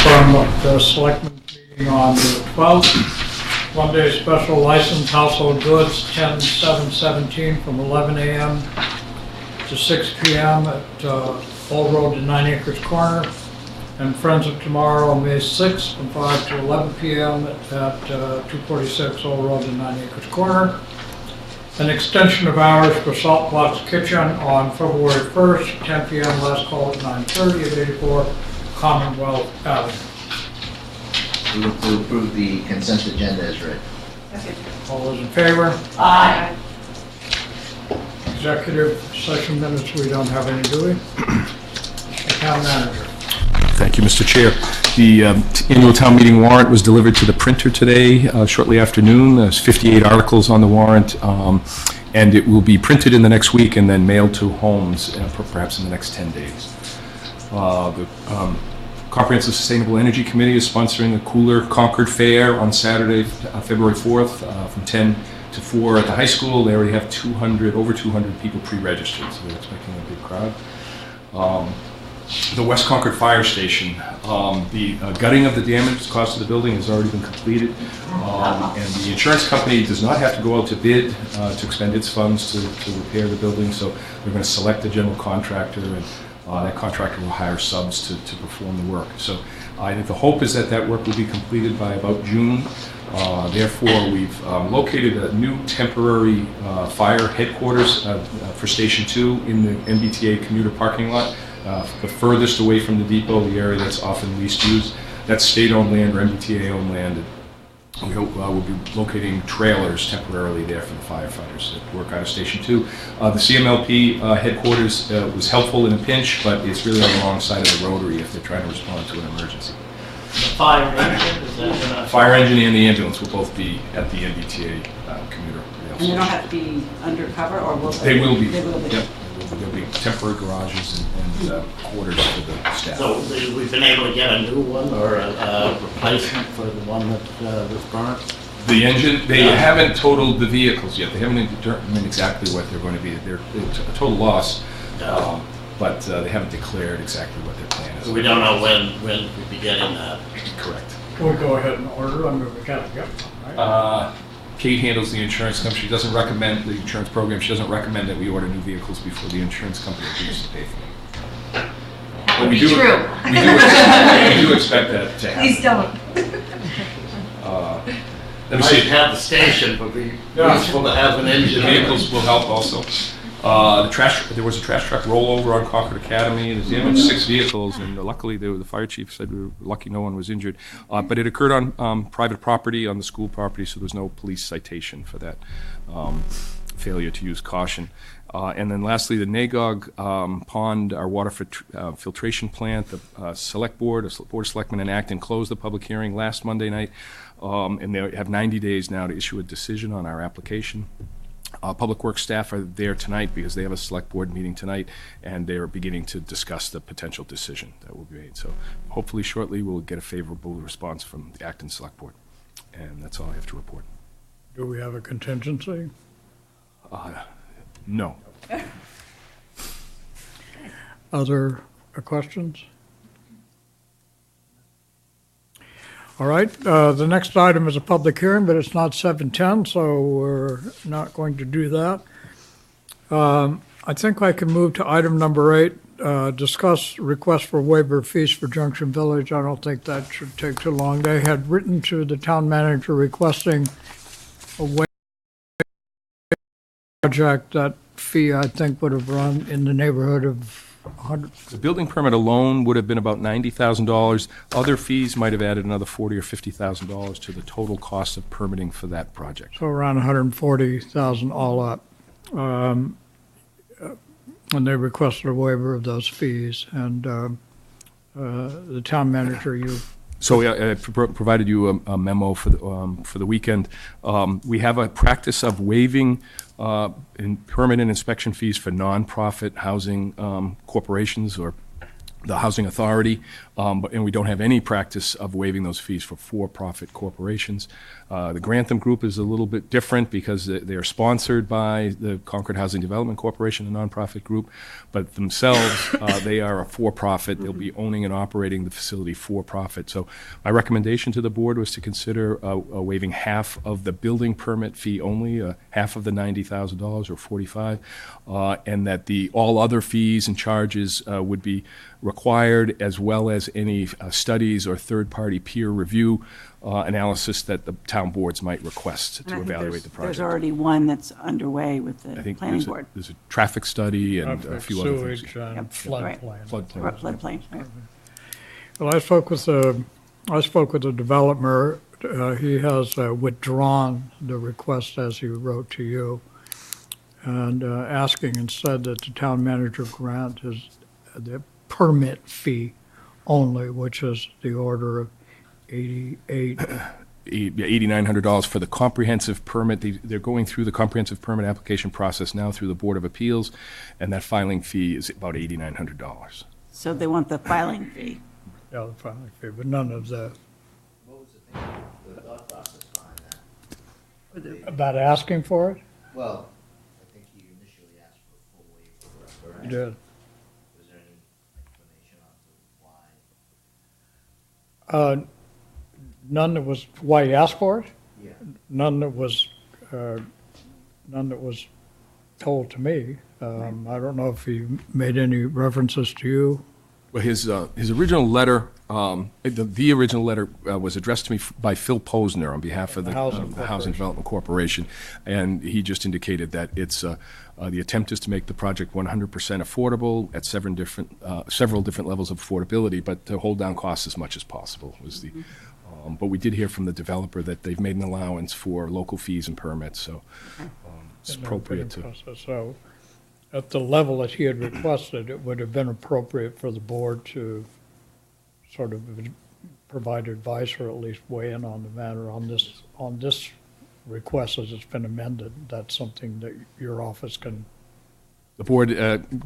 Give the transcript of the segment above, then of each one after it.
from the selectmen meeting on the 12th. One-day special license household goods, 10/7/17 from 11 a.m. to 6 p.m. at Old Road to 9 Acres Corner. And Friends of Tomorrow, May 6th from 5 to 11 p.m. at 246 Old Road to 9 Acres Corner. An extension of hours for Salt Plots Kitchen on February 1st, 10 p.m. Last call at 9:30 at 84 Commonwealth Avenue. Move to approve the consent agenda as read. All those in favor? Aye. Executive session minutes, we don't have any, do we? Town manager. Thank you, Mr. Chair. The annual town meeting warrant was delivered to the printer today, shortly after noon. There's 58 articles on the warrant, and it will be printed in the next week and then mailed to homes perhaps in the next 10 days. The Comprehensive Sustainable Energy Committee is sponsoring the Cooler Concord Fair on Saturday, February 4th, from 10 to 4 at the high school. They already have over 200 people pre-registered, so they're expecting a big crowd. The West Concord Fire Station, the gutting of the damage caused to the building has already been completed, and the insurance company does not have to go out to bid to expend its funds to repair the building, so they're going to select a general contractor, and that contractor will hire subs to perform the work. So I think the hope is that that work will be completed by about June. Therefore, we've located a new temporary fire headquarters for Station 2 in the MBTA commuter parking lot. The furthest away from the depot, the area that's often least used, that's state-owned land or MBTA-owned land. And we hope we'll be locating trailers temporarily there for the firefighters that work out of Station 2. The CMLP headquarters was helpful in a pinch, but it's really on the wrong side of the rotary if they're trying to respond to an emergency. The fire engine, is that Fire engine and the ambulance will both be at the MBTA commuter rail And they don't have to be undercover, or will they? They will be. They will be. Yep. There'll be temporary garages and quarters for the staff. So we've been able to get a new one or a replacement for the one that was burnt? The engine, they haven't totaled the vehicles yet. They haven't determined exactly what they're going to be. They're a total loss, but they haven't declared exactly what their plan is. So we don't know when we'd be getting that. Correct. Can we go ahead and order under the category? Right? Kate handles the insurance company. She doesn't recommend the insurance program. She doesn't recommend that we order new vehicles before the insurance company agrees to pay for them. That would be true. We do expect that to happen. Please don't. Let me see. Have the station, but be useful to have an engine. The vehicles will help also. There was a trash truck rollover on Concord Academy. There's damaged 6 vehicles, and luckily the fire chief said we were lucky no one was injured. But it occurred on private property, on the school property, so there's no police citation for that failure to use caution. And then lastly, the Nagog Pond, our water filtration plant, the select board, the Board of Selectmen in Acton closed the public hearing last Monday night, and they have 90 days now to issue a decision on our application. Public Works staff are there tonight because they have a select board meeting tonight, and they're beginning to discuss the potential decision that will be made. So hopefully shortly we'll get a favorable response from the Acton Select Board. And that's all I have to report. Do we have a contingency? No. Other questions? All right, the next item is a public hearing, but it's not 7:10, so we're not going to do that. I think I can move to item number 8, discuss request for waiver of fees for Junction Village. I don't think that should take too long. They had written to the town manager requesting a waiver project. That fee, I think, would have run in the neighborhood of The building permit alone would have been about $90,000. Other fees might have added another $40,000 or $50,000 to the total cost of permitting for that project. So around $140,000 all up. And they requested a waiver of those fees. And the town manager, So I provided you a memo for the weekend. We have a practice of waiving permit and inspection fees for nonprofit housing corporations or the Housing Authority, and we don't have any practice of waiving those fees for for-profit corporations. The Grantham Group is a little bit different because they are sponsored by the Concord Housing Development Corporation, a nonprofit group, but themselves, they are a for-profit. They'll be owning and operating the facility for-profit. So my recommendation to the board was to consider waiving half of the building permit fee only, half of the $90,000 or $45,000, and that all other fees and charges would be required, as well as any studies or third-party peer review analysis that the town boards might request And I to think evaluate the project. There's already one that's underway with I the think planning there's board. there's a traffic study and a Traffic, few other things. sewage, and Yep, floodplain. Floodplain, right. Well, I spoke with the developer. He has withdrawn the request as he wrote to you, and asking instead that the town manager grant his the permit fee only, which is the order of $8,900 for the comprehensive permit. They're going through the comprehensive permit application process now through the Board of Appeals, and that filing fee is about $8,900. So they want the filing fee. Yeah, the filing fee, but none of the, What was the thing, the thought process behind that? about asking for it? Well, I think he initially asked for a full waiver, correct? You did. Was there any explanation on why? None that was, why he asked for it? Yeah. None that was told to me. I don't know if he made any references to you. Well, his original letter, the original letter was addressed to me by Phil Posner on behalf of the Housing Development Corporation, and he just indicated that it's the attempt is to make the project 100% affordable at several different levels of affordability, but to hold down costs as much as possible was the. But we did hear from the developer that they've made an allowance for local fees and permits, so it's appropriate to. So, at the level that he had requested, it would have been appropriate for the board to sort of provide advice or at least weigh in on the matter on this request as it's been amended. That's something that your office can. The board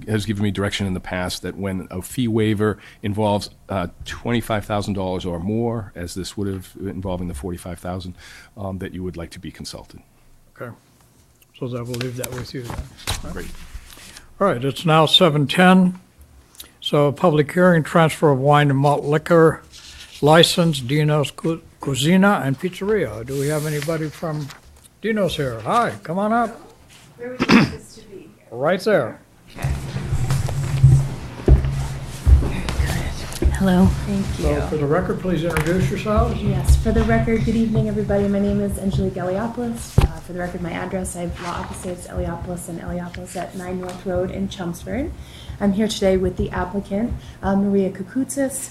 has given me direction in the past that when a fee waiver involves $25,000 or more, as this would have involving the $45,000, that you would like to be consulted. Okay. So that will leave that with you then. Great. All right, it's now 7:10. So public hearing, transfer of wine and malt liquor license, Dino's Cucina and Pizzeria. Do we have anybody from Dino's here? Hi, come on up. Where would you like this to be? Right there. Hello. Thank So for the record, please introduce yourselves. Yes, for the record, good evening, everybody. My name is Angelique Eliopoulos. For the record, my address, I have law offices, Eliopoulos and Eliopoulos at 9 North Road in Chelmsford. I'm here today with the applicant, Maria Kukutsis,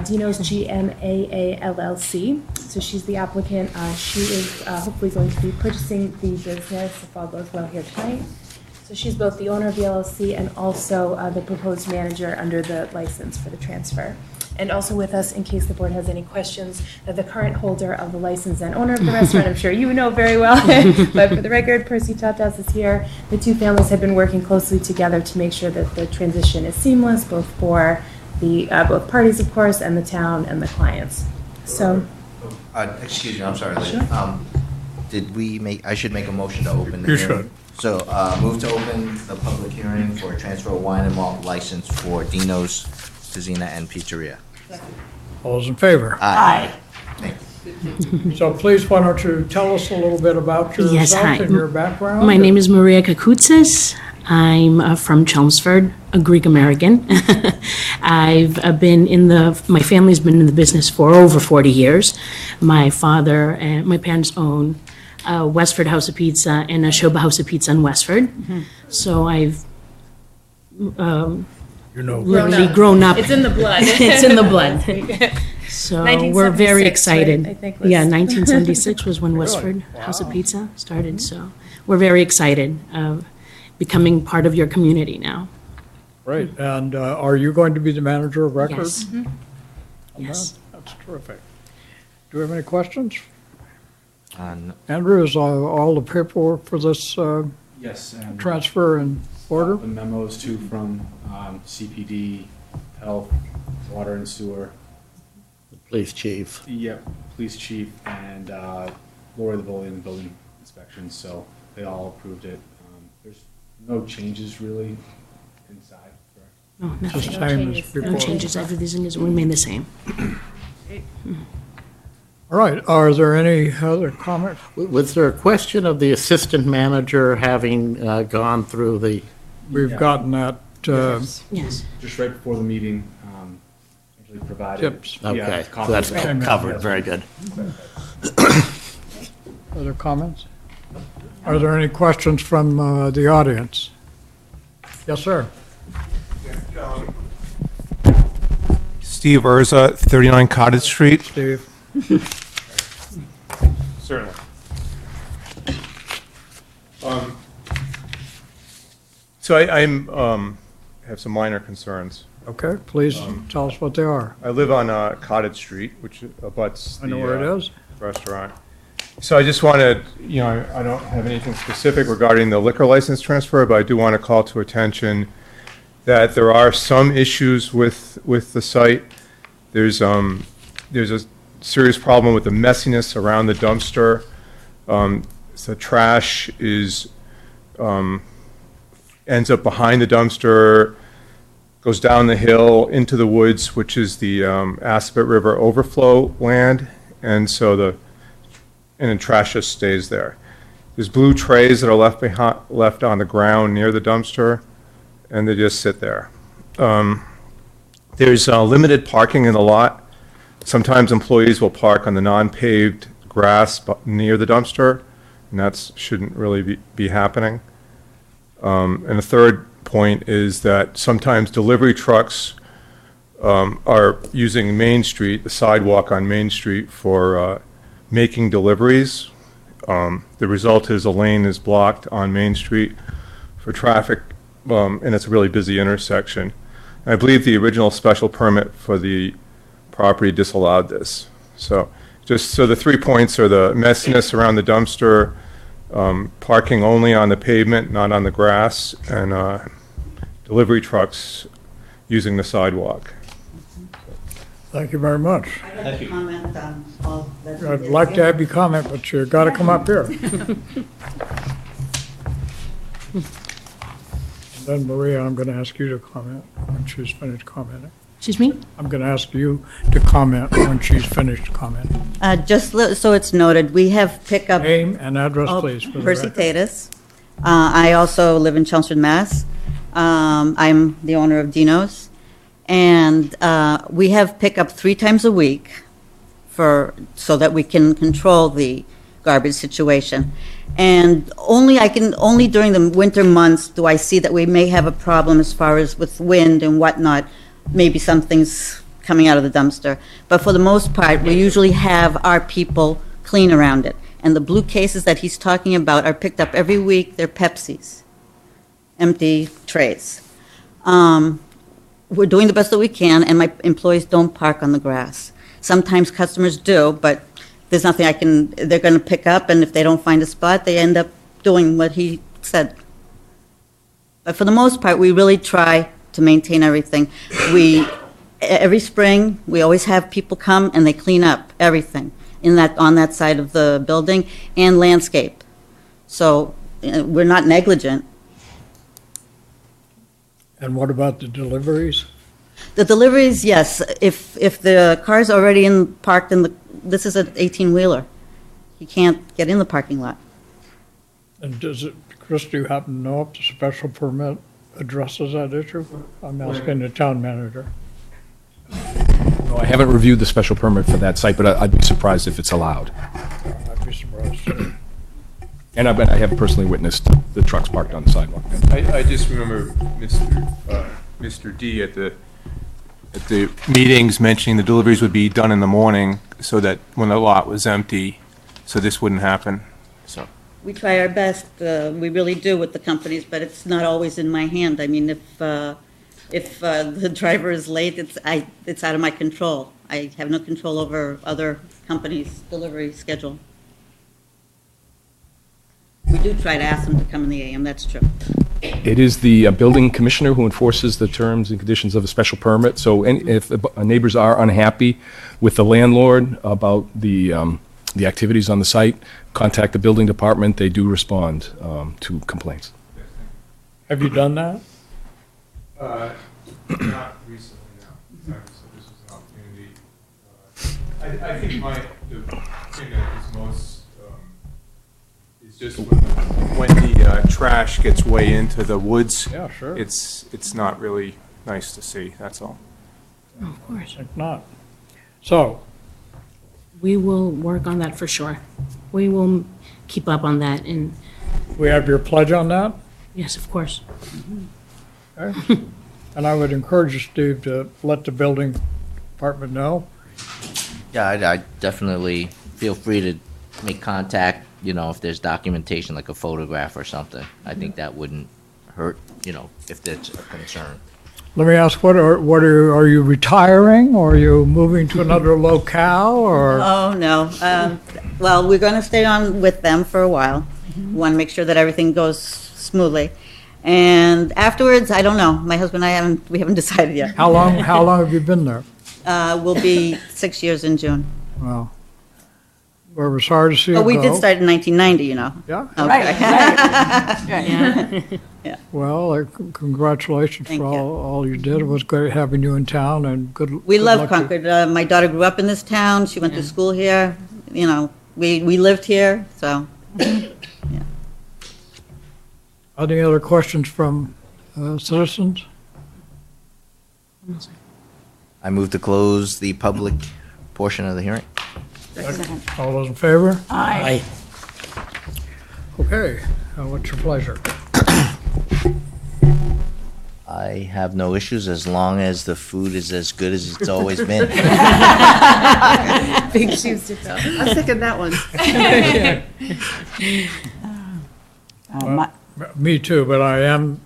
Dino's GMAA LLC. So she's the applicant. She is hopefully going to be purchasing the business if all goes well here tonight. So she's both the owner of the LLC and also the proposed manager under the license for the transfer. And also with us, in case the board has any questions, the current holder of the license and owner of the restaurant, I'm sure you know very well. But for the record, Percy Tatas is here. The two families have been working closely together to make sure that the transition is seamless, both for the both parties, of course, and the town and the clients. So, Excuse me, I'm sorry. Sure. Did we make, I should make a motion to open the You hearing? should. So, move to open the public hearing for a transfer of wine and malt license for Dino's Cucina and Pizzeria. All those in favor? Aye. Thank you. So please, why don't you tell us a little bit about Yes, yourself hi. and your background? My name is Maria Kukutsis. I'm from Chelmsford, a Greek American. I've been my family's been in the business for over 40 years. My father and my parents own Westford House of Pizza and a Shoba House of Pizza in Westford. So I've literally grown up. it's in the blood. It's in the blood. So we're very 1976, excited. right, I think was- Yeah, 1976 was when Westford House of Pizza started. So we're very excited of becoming part of your community now. Great. And are you going to be the manager of record? Yes. on that? Yes. That's terrific. Do we have any questions? No. Andrew, is all the paperwork for this Yes, and transfer in order? the memos too from CPD, Health, Water and Sewer, Police chief. yep, Police Chief, and Laura the building inspection, so they all approved it. There's no changes really inside, correct? No, Just nothing. same as changes. before? No changes, everything is remain the same. All right, are there any other comments? Was there a question of the assistant manager having gone through the, We've Yeah. gotten that, Yes. Just right before the meeting, actually provided. Tips. yeah, okay, so copies that's of it. covered, very good. other comments? Are there any questions from the audience? Yes, sir. Steve Urza, 39 Cottage Street. Steve? Certainly. So I'm have some minor concerns. Okay, please tell us what they are. I live on Cottage Street, which abuts I know the where it is. restaurant. So I just wanted, I don't have anything specific regarding the liquor license transfer, but I do want to call to attention that there are some issues with the site. There's a serious problem with the messiness around the dumpster. The trash ends up behind the dumpster, goes down the hill into the woods, which is the Aspet River overflow land, and the trash just stays there. There's blue trays that are left on the ground near the dumpster, and they just sit there. There's limited parking in the lot. Sometimes employees will park on the non-paved grass near the dumpster, and that shouldn't really be happening. And the third point is that sometimes delivery trucks are using Main Street, the sidewalk on Main Street, for making deliveries. The result is a lane is blocked on Main Street for traffic, and it's a really busy intersection. And I believe the original special permit for the property disallowed this. So the 3 points are the messiness around the dumpster, parking only on the pavement, not on the grass, and delivery trucks using the sidewalk. Thank you very much. I'd like to comment on all that. I'd like to have you comment, but you got to come up here. Then Maria, I'm going to ask you to comment when she's finished commenting. Excuse me? I'm going to ask you to comment when she's finished commenting. So it's noted, we have pickup. Name and address, please, for the Percy record. Tatus. I also live in Chelmsford, Mass. I'm the owner of Dino's. And we have pickup 3 times a week so that we can control the garbage situation. And only during the winter months do I see that we may have a problem as far as with wind and whatnot. Maybe something's coming out of the dumpster. But for the most part, we usually have our people clean around it. And the blue cases that he's talking about are picked up every week. They're Pepsis, empty trays. We're doing the best that we can, and my employees don't park on the grass. Sometimes customers do, but there's nothing they're going to pick up, and if they don't find a spot, they end up doing what he said. But for the most part, we really try to maintain everything. Every spring, we always have people come and they clean up everything on that side of the building and landscape. So we're not negligent. And what about the deliveries? The deliveries, yes. If the car's already parked this is an 18-wheeler. He can't get in the parking lot. And Chris, do you happen to know if the special permit addresses that issue? I'm asking the town manager. No, I haven't reviewed the special permit for that site, but I'd be surprised if it's allowed. I'd be surprised. And I have personally witnessed the trucks parked on the sidewalk. I just remember Mr. D at the meetings mentioning the deliveries would be done in the morning so that when the lot was empty, so this wouldn't happen, so. We try our best, we really do with the companies, but it's not always in my hand. I mean, if the driver is late, it's out of my control. I have no control over other companies' delivery schedule. We do try to ask them to come in the AM, that's true. It is the building commissioner who enforces the terms and conditions of a special permit. So if the neighbors are unhappy with the landlord about the activities on the site, contact the building department. They do respond to complaints. Have you done that? Not recently, no. So this is an opportunity. I think the thing that is most, is just when the trash gets way into the woods. Yeah, sure. It's not really nice to see, that's all. Of course. Think not. So, We will work on that for sure. We will keep up on that, and we have your pledge on that? yes, of course. Okay. And I would encourage you, Steve, to let the building department know. Yeah, I definitely feel free to make contact, if there's documentation, like a photograph or something. I think that wouldn't hurt, if that's a concern. Let me ask, are you retiring, or are you moving to another locale, or? Oh, no. Well, we're going to stay on with them for a while. Want to make sure that everything goes smoothly. And afterwards, I don't know. My husband and I we haven't decided yet. How long have you been there? We'll be 6 years in June. Well, we're sorry to see you Oh, go. we did start in 1990, Yeah? Okay. Yeah. Well, congratulations Thank for you. all you did. It was great having you in town, and good. We good love luck to- Concord. My daughter grew up in this town. She went to school here. We lived here, so. Any other questions from citizens? I move to close the public portion of the hearing. All those in favor? Aye. Okay, what's your pleasure? I have no issues as long as the food is as good as it's always been. Big shoes to fill. I was thinking that one. Me too, but I am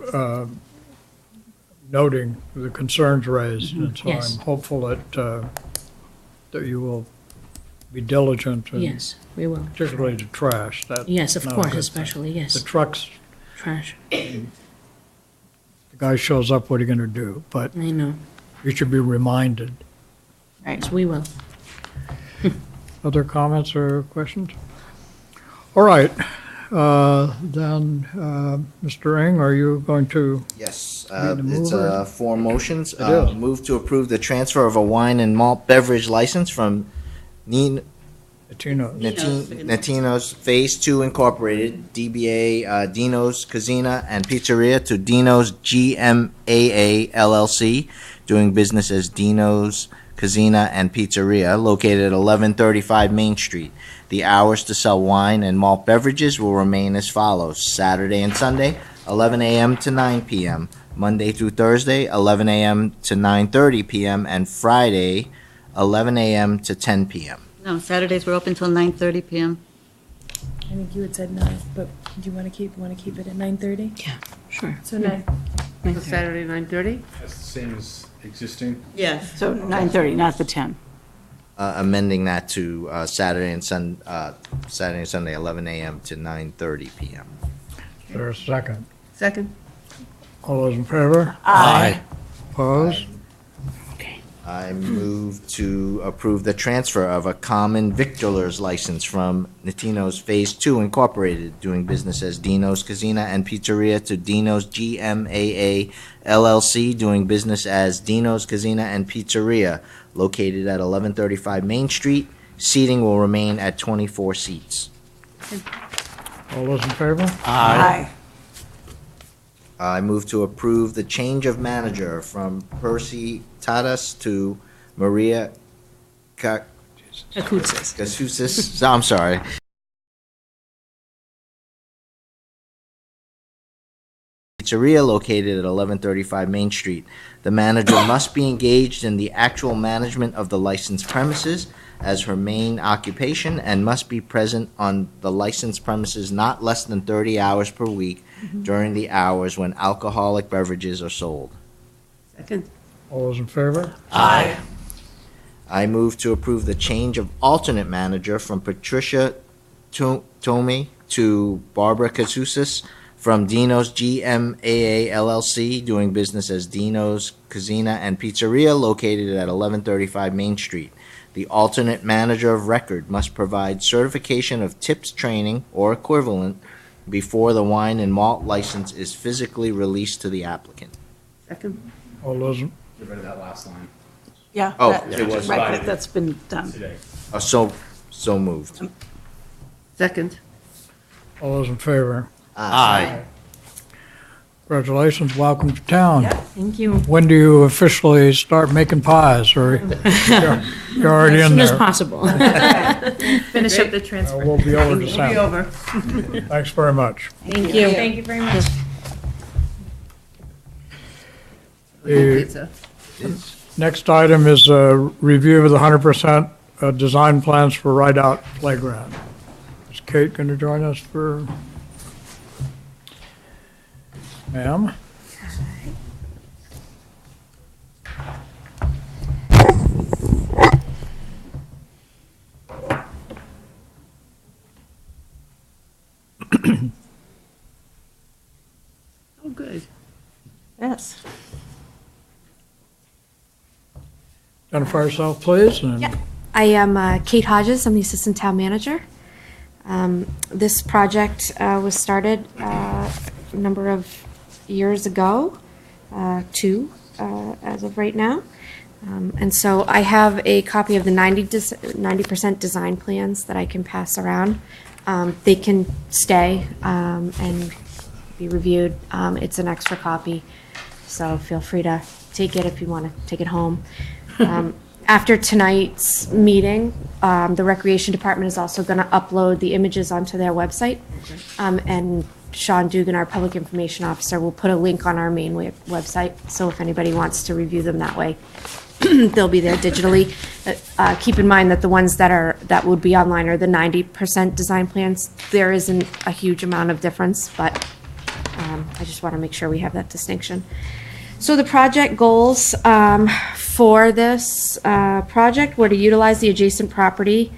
noting the concerns raised, and so Yes. I'm hopeful that you will be diligent, and Yes, we will. particularly the trash. That's Yes, of not a course, good thing. especially, The yes. trucks, Trash. the guy shows up, what are you gonna do? But I know. you should be reminded. Yes, we will. Other comments or questions? All right, then, Mr. Ing, are you going to, Yes, Need to it's move or- 4 motions. It is. Move to approve the transfer of a wine and malt beverage license from Tino? Natino's Phase 2 Incorporated, DBA Dino's Casina and Pizzeria, to Dino's GMAA LLC, doing business as Dino's Casina and Pizzeria, located at 1135 Main Street. The hours to sell wine and malt beverages will remain as follows: Saturday and Sunday, 11 a.m. to 9 p.m., Monday through Thursday, 11 a.m. to 9:30 p.m., and Friday, 11 a.m. to 10 p.m. No, Saturdays we're open till 9:30 p.m. I think you had said 9, but do you want to keep it at 9:30? Yeah, sure. So 9. So Saturday, 9:30? That's the same as existing. Yes. So 9:30, not the 10. Amending that to Saturday and Sunday, 11 a.m. to 9:30 p.m. Is there a second? Second? All those in favor? Aye. Opposed? Okay. I move to approve the transfer of a common victualer's license from Natino's Phase 2 Incorporated, doing business as Dino's Casina and Pizzeria, to Dino's GMAA LLC, doing business as Dino's Casina and Pizzeria, located at 1135 Main Street. Seating will remain at 24 seats. All those in favor? Aye. I move to approve the change of manager from Percy Tadas to Maria Akoutzis. Kasusis. I'm sorry. Pizzeria, located at 1135 Main Street. The manager must be engaged in the actual management of the licensed premises as her main occupation, and must be present on the licensed premises not less than 30 hours per week during the hours when alcoholic beverages are sold. Second? All those in favor? Aye. I move to approve the change of alternate manager from Patricia Tomei to Barbara Katsousis from Dino's GMAA LLC, doing business as Dino's Cuisina and Pizzeria, located at 1135 Main Street. The alternate manager of record must provide certification of tips training or equivalent before the wine and malt license is physically released to the applicant. Second. All those, Get rid of that last line Yeah. Oh, that- it was right, provided. that's been done. today. So moved. Second. all those in favor? Aye. Congratulations, welcome to town. Thank you. When do you officially start making pies, or you're already As in soon as there? possible. Finish up the transfer. We'll be over to It'll be Sam. over. Thanks very much. Thank you. Thank you very much. The Pizza. next item is a review of the 100% design plans for Ride Out Playground. Is Kate going to join us for? Ma'am? Oh, good. Yes. Identify yourself, please. And Yeah. I am Kate Hodges. I'm the assistant town manager. This project was started a number of years ago, two as of right now. And so I have a copy of the 90% design plans that I can pass around. They can stay and be reviewed. It's an extra copy, so feel free to take it if you want to take it home. After tonight's meeting, the Recreation Department is also going to upload the images onto their website. And Sean Dugan, our Public Information Officer, will put a link on our main website, so if anybody wants to review them that way, they'll be there digitally. Keep in mind that the ones that would be online are the 90% design plans. There isn't a huge amount of difference, but I just want to make sure we have that distinction. So the project goals for this project were to utilize the adjacent property,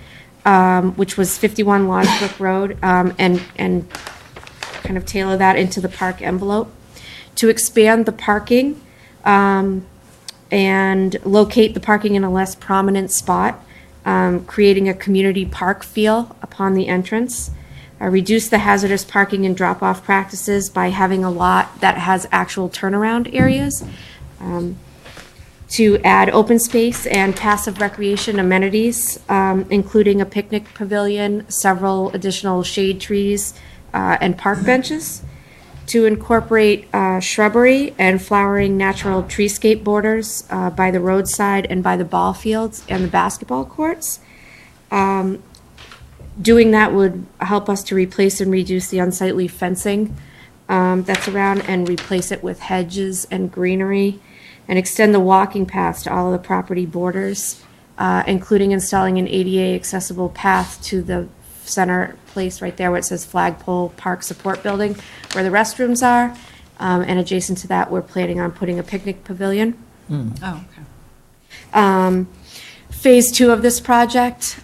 which was 51 Lawsbrook Road, and kind of tailor that into the park envelope, to expand the parking and locate the parking in a less prominent spot, creating a community park feel upon the entrance. Reduce the hazardous parking and drop-off practices by having a lot that has actual turnaround areas. To add open space and passive recreation amenities, including a picnic pavilion, several additional shade trees, and park benches. To incorporate shrubbery and flowering natural treescape borders by the roadside and by the ball fields and the basketball courts. Doing that would help us to replace and reduce the unsightly fencing that's around and replace it with hedges and greenery, and extend the walking paths to all of the property borders, including installing an ADA accessible path to the center place right there where it says Flagpole Park Support Building, where the restrooms are. And adjacent to that, we're planning on putting a picnic pavilion. Oh, okay. Phase 2 of this project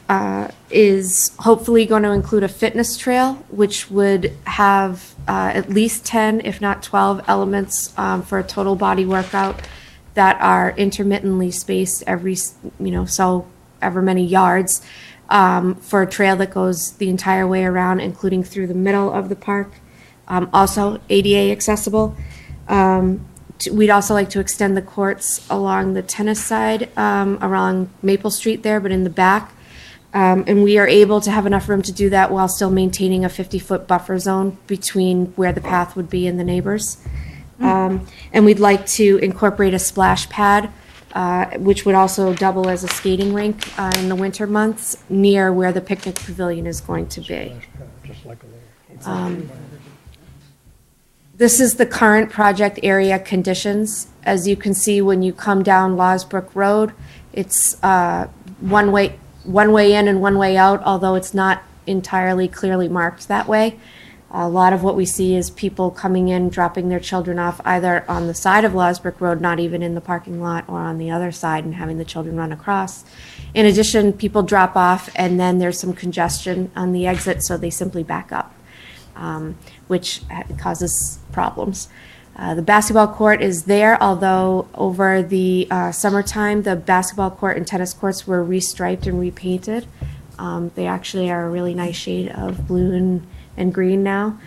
is hopefully going to include a fitness trail, which would have at least 10, if not 12 elements for a total body workout that are intermittently spaced every, so ever many yards, for a trail that goes the entire way around, including through the middle of the park. Also ADA accessible. We'd also like to extend the courts along the tennis side, around Maple Street there, but in the back. And we are able to have enough room to do that while still maintaining a 50-foot buffer zone between where the path would be and the neighbors. And we'd like to incorporate a splash pad, which would also double as a skating rink in the winter months near where the picnic pavilion is going to be. just like a little. This is the current project area conditions. As you can see, when you come down Lawsbrook Road, it's one way in and one way out, although it's not entirely clearly marked that way. A lot of what we see is people coming in, dropping their children off either on the side of Lawsbrook Road, not even in the parking lot, or on the other side and having the children run across. In addition, people drop off and then there's some congestion on the exit, so they simply back up. which causes problems. The basketball court is there, although over the summertime, the basketball court and tennis courts were restriped and repainted. They actually are a really nice shade of blue and green now.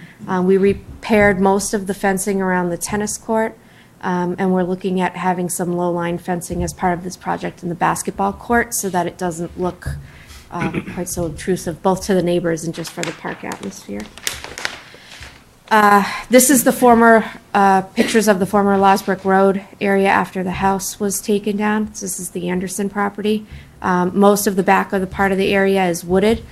We repaired most of the fencing around the tennis court, and we're looking at having some low-line fencing as part of this project in the basketball court so that it doesn't look quite so obtrusive, both to the neighbors and just for the park atmosphere. This is the former pictures of the former Losbrook Road area after the house was taken down. This is the Anderson property. Most of the back of the part of the area is wooded.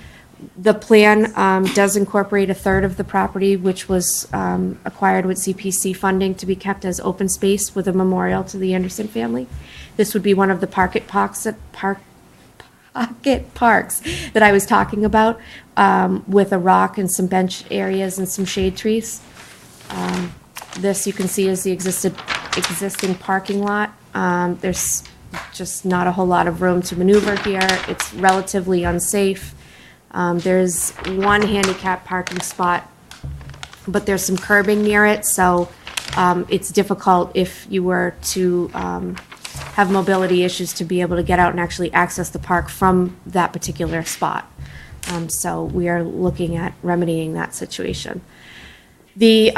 The plan does incorporate a third of the property, which was acquired with CPC funding to be kept as open space with a memorial to the Anderson family. This would be one of the pocket parks that I was talking about, with a rock and some bench areas and some shade trees. This you can see is the existing parking lot. There's just not a whole lot of room to maneuver here. It's relatively unsafe. There's one handicap parking spot, but there's some curbing near it, so it's difficult if you were to have mobility issues to be able to get out and actually access the park from that particular spot. So we are looking at remedying that situation. The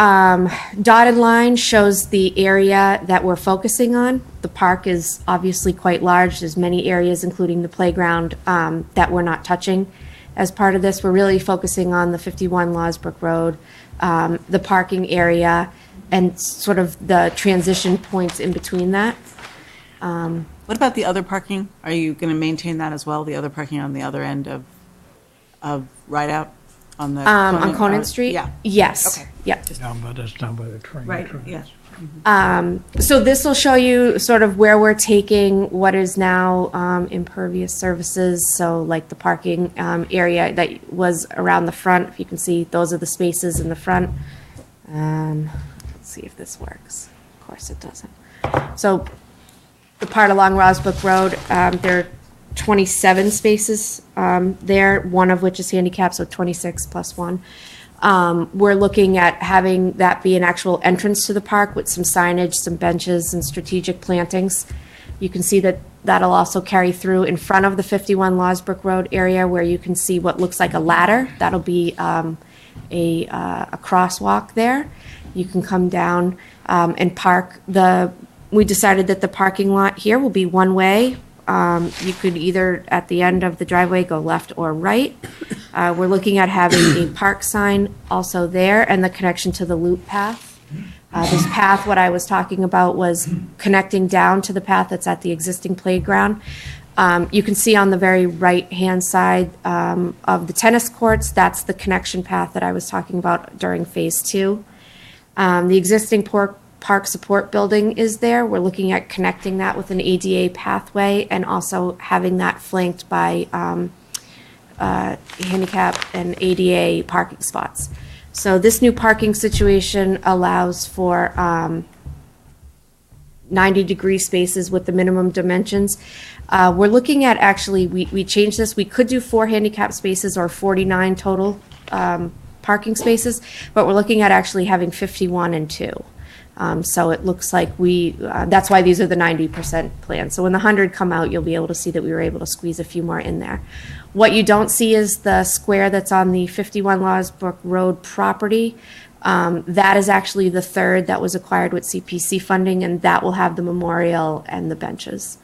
dotted line shows the area that we're focusing on. The park is obviously quite large. There's many areas, including the playground, that we're not touching. As part of this, we're really focusing on the 51 Losbrook Road, the parking area, and sort of the transition points in between that. What about the other parking? Are you going to maintain that as well, the other parking on the other end of Rideout? On the On Conant Street? Yeah. Yes. Okay. Yeah. Down by the train. Right, tracks. yeah. So this will show you sort of where we're taking what is now impervious surfaces. So like the parking area that was around the front. If you can see, those are the spaces in the front. Let's see if this works. Of course it doesn't. So the part along Rosbrook Road, there are 27 spaces there, one of which is handicapped, so 26 plus one. We're looking at having that be an actual entrance to the park with some signage, some benches, and strategic plantings. You can see that that'll also carry through in front of the 51 Losbrook Road area where you can see what looks like a ladder. That'll be a crosswalk there. You can come down and park. We decided that the parking lot here will be one way. You could either, at the end of the driveway, go left or right. We're looking at having a park sign also there and the connection to the loop path. This path, what I was talking about, was connecting down to the path that's at the existing playground. You can see on the very right-hand side of the tennis courts, that's the connection path that I was talking about during Phase 2. The existing park support building is there. We're looking at connecting that with an ADA pathway and also having that flanked by handicap and ADA parking spots. So this new parking situation allows for 90-degree spaces with the minimum dimensions. We're looking at actually, we changed this. We could do 4 handicap spaces or 49 total parking spaces, but we're looking at actually having 51 and 2. So it looks like that's why these are the 90% plan. So when the 100 come out, you'll be able to see that we were able to squeeze a few more in there. What you don't see is the square that's on the 51 Losbrook Road property. That is actually the third that was acquired with CPC funding, and that will have the memorial and the benches.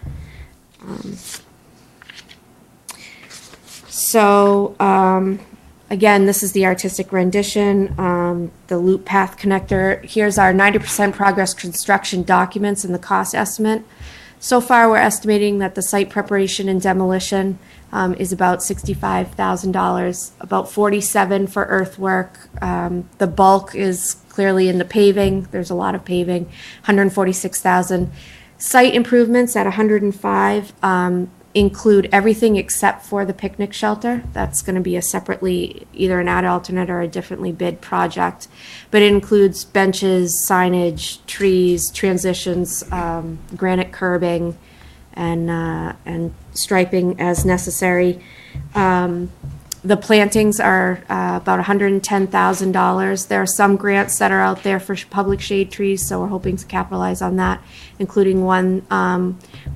Again, this is the artistic rendition, the loop path connector. Here's our 90% progress construction documents and the cost estimate. So far, we're estimating that the site preparation and demolition is about $65,000, about $47,000 for earthwork. The bulk is clearly in the paving. There's a lot of paving, $146,000. Site improvements at $105,000 include everything except for the picnic shelter. That's going to be a separately, either an ad alternate or a differently bid project. But it includes benches, signage, trees, transitions, granite curbing, and striping as necessary. The The plantings are about $110,000. There are some grants that are out there for public shade trees, so we're hoping to capitalize on that, including one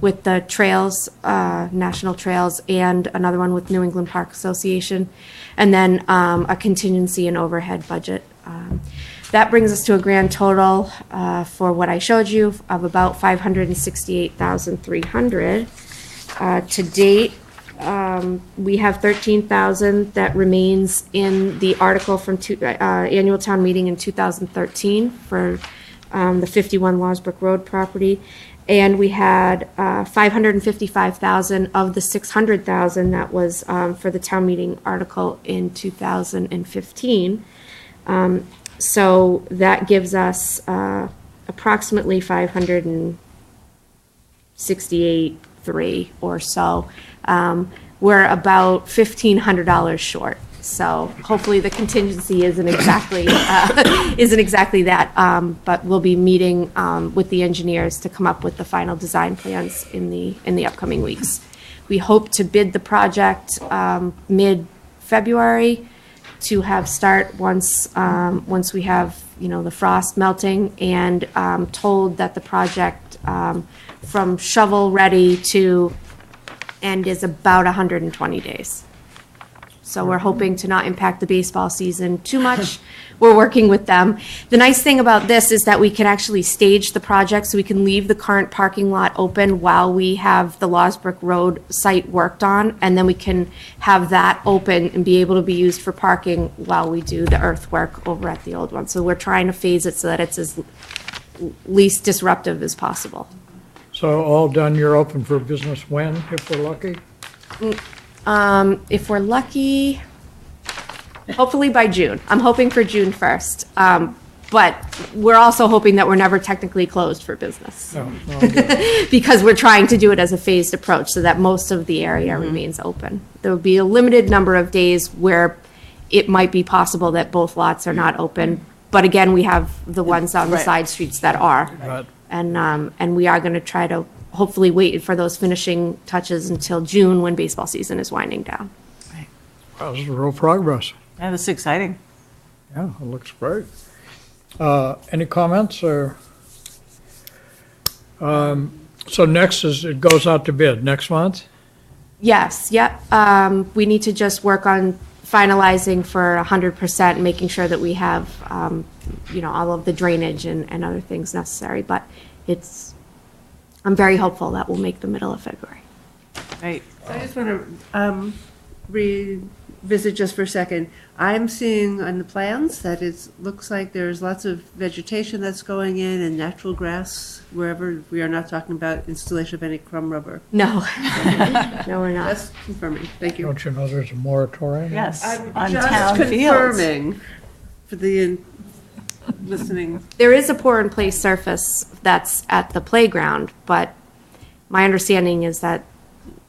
with the trails, National Trails, and another one with New England Park Association, and then a contingency and overhead budget. That brings us to a grand total for what I showed you of about $568,300. To date, we have $13,000 that remains in the article from annual town meeting in 2013 for the 51 Lawsbrook Road property. And we had $555,000 of the $600,000 that was for the town meeting article in 2015. So that gives us approximately $568,300 or so. We're about $1,500 short. So hopefully the contingency isn't exactly that, but we'll be meeting with the engineers to come up with the final design plans in the upcoming weeks. We hope to bid the project mid-February to have start once we have the frost melting, and told that the project from shovel ready to end is about 120 days. So we're hoping to not impact the baseball season too much. We're working with them. The nice thing about this is that we can actually stage the project, so we can leave the current parking lot open while we have the Lawsbrook Road site worked on, and then we can have that open and be able to be used for parking while we do the earthwork over at the old one. So we're trying to phase it so that it's as least disruptive as possible. So all done, you're open for business when, if we're lucky? If we're lucky, hopefully by June. I'm hoping for June 1st. But we're also hoping that we're never technically closed for business. No, Because we're trying to do it as a phased approach so that most of the area remains open. There will be a limited number of days where it might be possible that both lots are not open. But again, we have the ones on the side streets that are. Right. And we are going to try to hopefully wait for those finishing touches until June, when baseball season is winding down. Wow, this is real progress. Yeah, this is exciting. Yeah, it looks great. Any comments or? So next is, it goes out to bid next month? Yes, yep. We need to just work on finalizing for 100%, making sure that we have, all of the drainage and other things necessary. But I'm very hopeful that we'll make the middle of February. Right. I just want to revisit just for a second. I'm seeing on the plans that it looks like there's lots of vegetation that's going in and natural grass wherever. We are not talking about installation of any crumb rubber. No, no, we're not. That's confirming. Thank you. Don't you know there's a moratorium? Yes, I'm on just town fields. confirming for the listening. There is a pour-in-place surface that's at the playground, but my understanding is that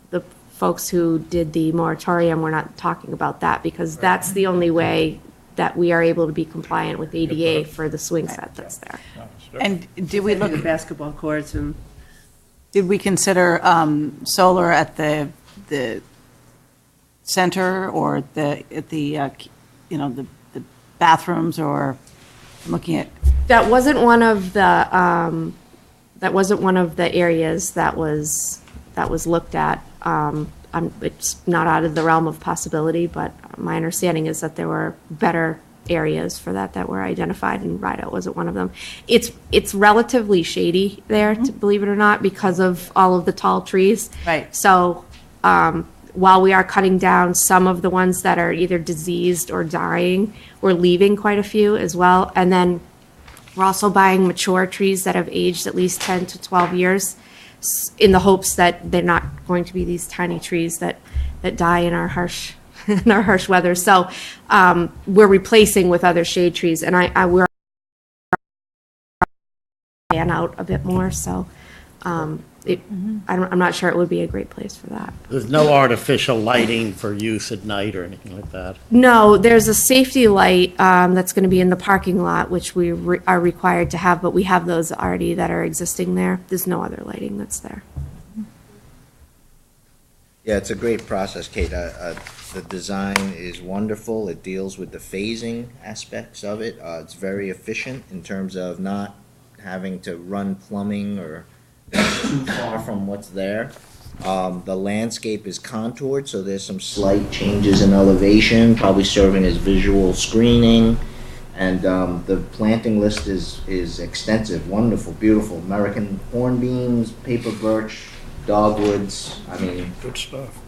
the folks who did the moratorium were not talking about that, because that's the only way that we are able to be compliant with ADA for the swing set that's there. And did we The look, basketball courts and did we consider solar at the center, or at the bathrooms, or looking at? That wasn't one of the areas that was looked at. It's not out of the realm of possibility, but my understanding is that there were better areas for that were identified, and Rideout wasn't one of them. It's relatively shady there, believe it or not, because of all of the tall trees. Right. So while we are cutting down some of the ones that are either diseased or dying, we're leaving quite a few as well. And then we're also buying mature trees that have aged at least 10 to 12 years in the hopes that they're not going to be these tiny trees that die in our harsh weather. So we're replacing with other shade trees, and we're fan out a bit more. So I'm not sure it would be a great place for that. There's no artificial lighting for use at night or anything like that? No, there's a safety light that's going to be in the parking lot, which we are required to have, but we have those already that are existing there. There's no other lighting that's there. Yeah, it's a great process, Kate. The design is wonderful. It deals with the phasing aspects of it. It's very efficient in terms of not having to run plumbing or too far from what's there. The landscape is contoured, so there's some slight changes in elevation, probably serving as visual screening. And the planting list is extensive, wonderful, beautiful. American hornbeams, paper birch, dogwoods. I mean, Good stuff.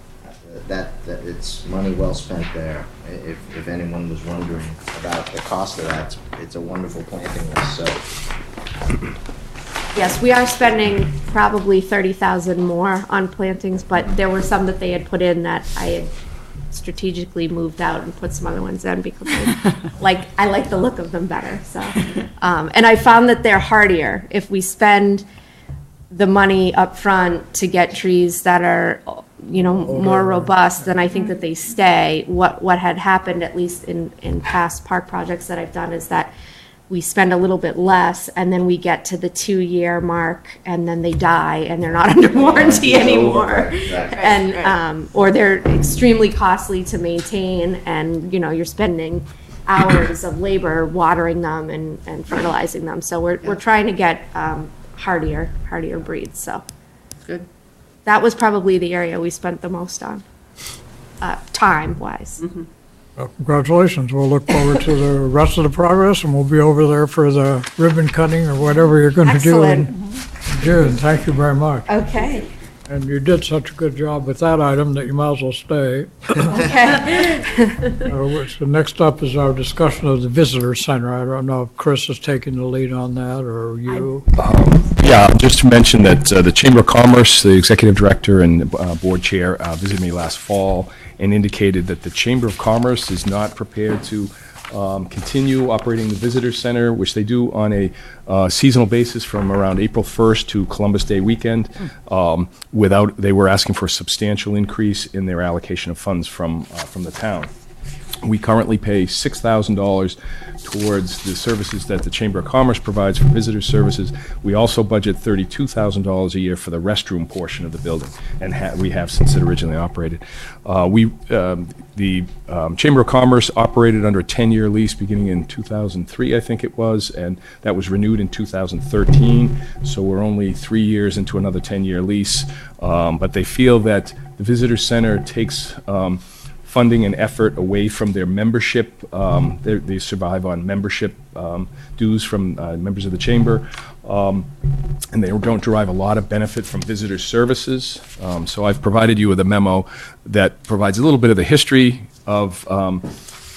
that it's money well spent there. If anyone was wondering about the cost of that, it's a wonderful planting list. So Yes, we are spending probably 30,000 more on plantings, but there were some that they had put in that I had strategically moved out and put some other ones in because I like the look of them better. So, and I found that they're hardier if we spend the money up front to get trees that are, more robust. Then I think that they stay. What had happened, at least in past park projects that I've done, is that we spend a little bit less and then we get to the 2-year mark and then they die and they're not under warranty anymore. And, or they're extremely costly to maintain and, you're spending hours of labor watering them and fertilizing them. So we're trying to get, hardier breeds, so. Good. That was probably the area we spent the most on, time-wise. Well, congratulations. We'll look forward to the rest of the progress, and we'll be over there for the ribbon cutting or whatever you're going to do in June. Thank you very much. Okay. And you did such a good job with that item that you might as well stay. Okay. So next up is our discussion of the visitor center. I don't know if Chris is taking the lead on that or you. Yeah, just to mention that the Chamber of Commerce, the executive director and board chair visited me last fall and indicated that the Chamber of Commerce is not prepared to continue operating the visitor center, which they do on a seasonal basis from around April 1st to Columbus Day weekend. They were asking for a substantial increase in their allocation of funds from the town. We currently pay $6,000 towards the services that the Chamber of Commerce provides for visitor services. We also budget $32,000 a year for the restroom portion of the building, and we have since it originally operated. The Chamber of Commerce operated under a 10-year lease beginning in 2003, I think it was, and that was renewed in 2013. So we're only 3 years into another 10-year lease, but they feel that the visitor center takes funding and effort away from their membership. They survive on membership dues from members of the chamber, and they don't derive a lot of benefit from visitor services. So I've provided you with a memo that provides a little bit of the history of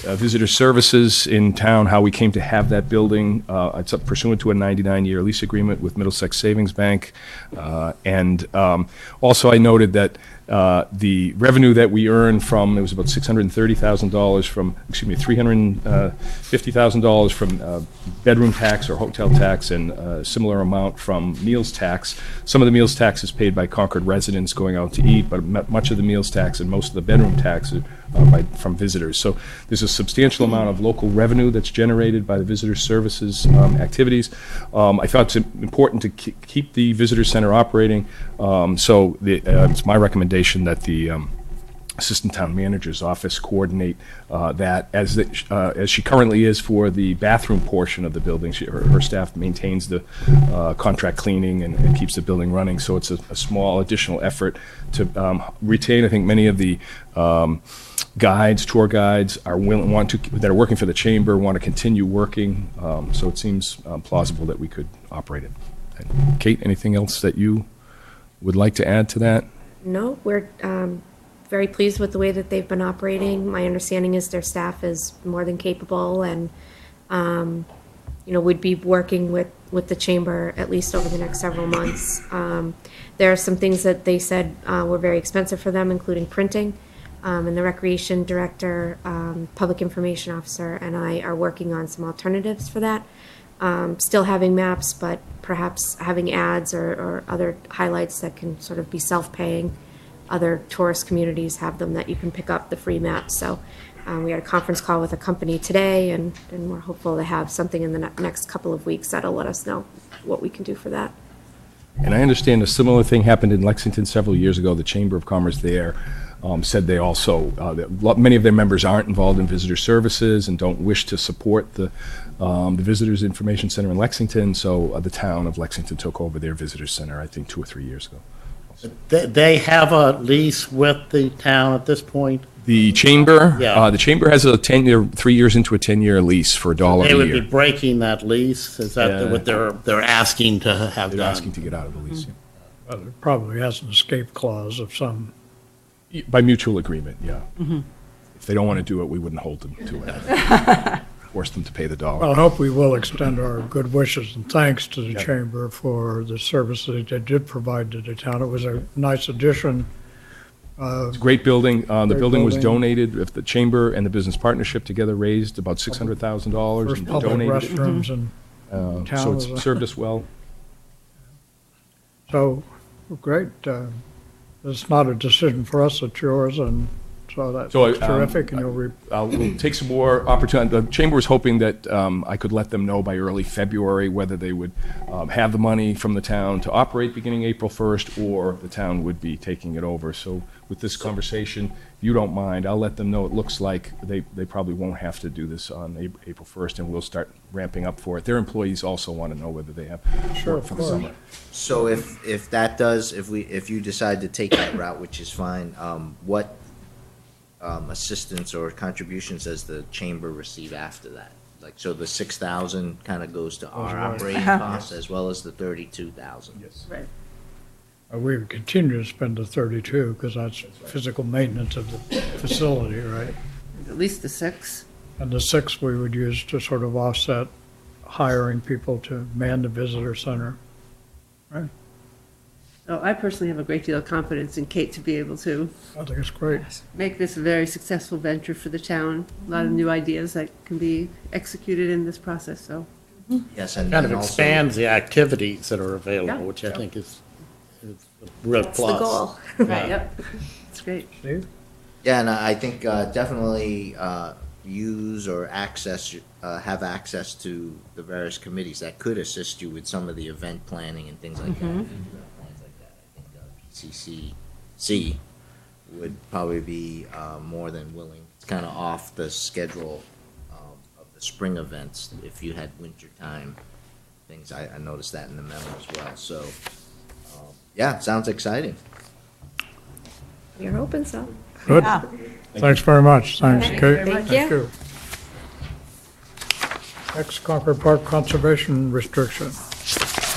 visitor services in town, how we came to have that building. It's pursuant to a 99-year lease agreement with Middlesex Savings Bank. And also I noted that the revenue that we earned from, it was about $630,000 from, $350,000 from bedroom tax or hotel tax, and a similar amount from meals tax. Some of the meals tax is paid by Concord residents going out to eat, but much of the meals tax and most of the bedroom tax are from visitors. So there's a substantial amount of local revenue that's generated by the visitor services activities. I thought it's important to keep the visitor center operating. So it's my recommendation that the Assistant Town Manager's office coordinate that as she currently is for the bathroom portion of the building. Her staff maintains the contract cleaning and keeps the building running. So it's a small additional effort to retain. I think many of the tour guides that are working for the chamber want to continue working. So it seems plausible that we could operate it. And Kate, anything else that you would like to add to that? No, we're very pleased with the way that they've been operating. My understanding is their staff is more than capable and, would be working with the chamber at least over the next several months. There are some things that they said were very expensive for them, including printing. And the recreation director, public information officer, and I are working on some alternatives for that. Still having maps, but perhaps having ads or other highlights that can sort of be self-paying. Other tourist communities have them that you can pick up the free maps. So we had a conference call with a company today, and we're hopeful to have something in the next couple of weeks that'll let us know what we can do for that. And I understand a similar thing happened in Lexington several years ago. The Chamber of Commerce there said they also, many of their members aren't involved in visitor services and don't wish to support the Visitors Information Center in Lexington, so the town of Lexington took over their visitor center, I think, 2 or 3 years ago. They have a lease with the town at this point? The chamber, Yeah. the chamber has a 10-year, 3 years into a 10-year lease for $1 They a would be year. breaking that lease? Is that Yeah. what they're asking to have They're done? asking to get out of the lease. Well, it probably has an escape clause of some. Yeah. By mutual agreement, yeah. If they don't want to do it, we wouldn't hold them to it. Force them to pay the dollar. Well, I hope we will extend our good wishes and thanks to the Yep. chamber for the services they did provide to the town. It was a nice addition. It's a great building. The Great building was building. donated, if the chamber and the business partnership together raised about $600,000 First and public donated it. restrooms and So town was it's a- served us well. so, great. It's not a decision for us, it's yours, and so that's So, terrific, and you'll We'll take some more opportunity. The chamber was hoping that I could let them know by early February whether they would have the money from the town to operate beginning April 1st, or the town would be taking it over. So with this conversation, if you don't mind, I'll let them know it looks like they probably won't have to do this on April 1st, and we'll start ramping up for it. Their employees also want to know whether they have Sure, work of for the course. summer. So if that does, if you decide to take that route, which is fine, what assistance or contributions does the chamber receive after that? Like, so the 6,000 kind of goes to our right. operating costs as well as the 32,000? Yes. Right. we would continue to spend the 32, because that's physical maintenance of the facility, right? At least the 6. And the 6 we would use to sort of offset hiring people to man the visitor center. So I personally have a great deal of confidence in Kate to be able to I think it's great. make this a very successful venture for the town. A lot of new ideas that can be executed in this process, so. Yes, and Kind of also- expands the activities that are available, Yeah. which I think is a real That's the plus. goal. Right, yep. It's great. Steve? Yeah, and I think definitely use or have access to the various committees that could assist you with some of the event planning and things like that. Plans like that. I think PCC would probably be more than willing. It's kind of off the schedule of the spring events. If you had wintertime things, I noticed that in the memo as well. So, yeah, sounds exciting. You're hoping so. Good. Yeah. Thanks very much. Thanks, Thank Kate. you. Thank you. Next, Concord Park Conservation Restriction.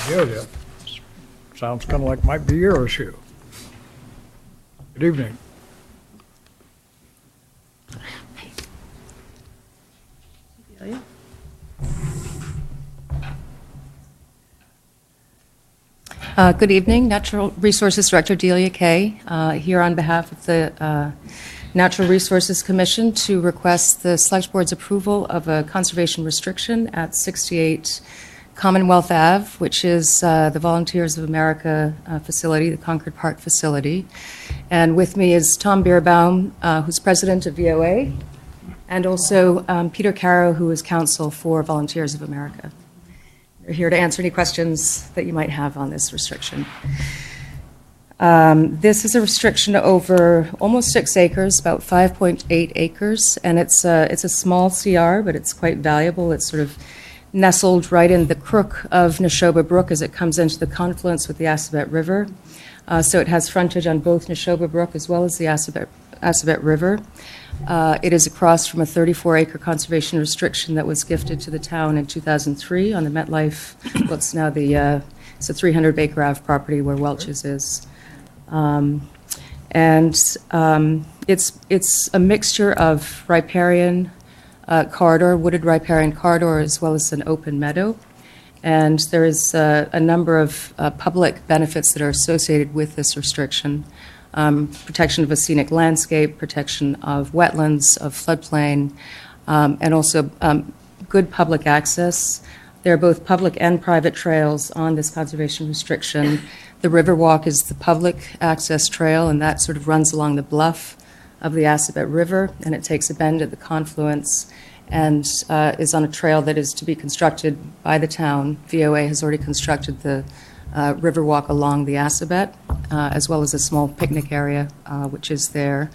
Delia. Sounds kind of like might be your issue. Good evening. Good evening, Natural Resources Director Delia Kay, here on behalf of the Natural Resources Commission to request the Select Board's approval of a conservation restriction at 68 Commonwealth Ave, which is the Volunteers of America facility, the Concord Park facility. And with me is Tom Bierbaum, who's president of VOA, and also Peter Caro, who is counsel for Volunteers of America. We're here to answer any questions that you might have on this restriction. This is a restriction over almost 6 acres, about 5.8 acres, and it's a small CR, but it's quite valuable. It's sort of nestled right in the crook of Neshoba Brook as it comes into the confluence with the Assabet River. So it has frontage on both Neshoba Brook as well as the Assabet River. It is across from a 34-acre conservation restriction that was gifted to the town in 2003 on the MetLife, what's now it's a 300-acre Ave property where Welch's is. It's a mixture of riparian corridor, wooded riparian corridor, as well as an open meadow. And there is a number of public benefits that are associated with this restriction. Protection of a scenic landscape, protection of wetlands, of floodplain, and also good public access. There are both public and private trails on this conservation restriction. The Riverwalk is the public access trail, and that sort of runs along the bluff of the Assabet River, and it takes a bend at the confluence and is on a trail that is to be constructed by the town. VOA has already constructed the Riverwalk along the Assabet, as well as a small picnic area, which is there.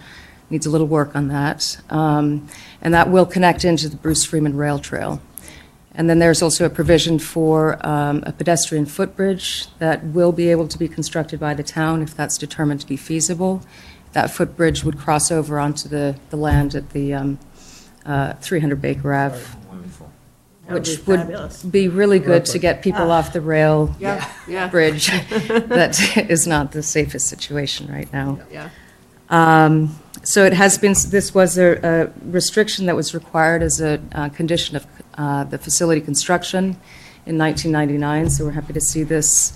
Needs a little work on that. And that will connect into the Bruce Freeman Rail Trail. And then there's also a provision for a pedestrian footbridge that will be able to be constructed by the town if that's determined to be feasible. That footbridge would cross over onto the land at the 300 Baker Ave, Wonderful. which would be really good to get people off the rail Yeah. bridge. That is not the safest situation right now. Yeah. So it has been, this was a restriction that was required as a condition of the facility construction in 1999, so we're happy to see this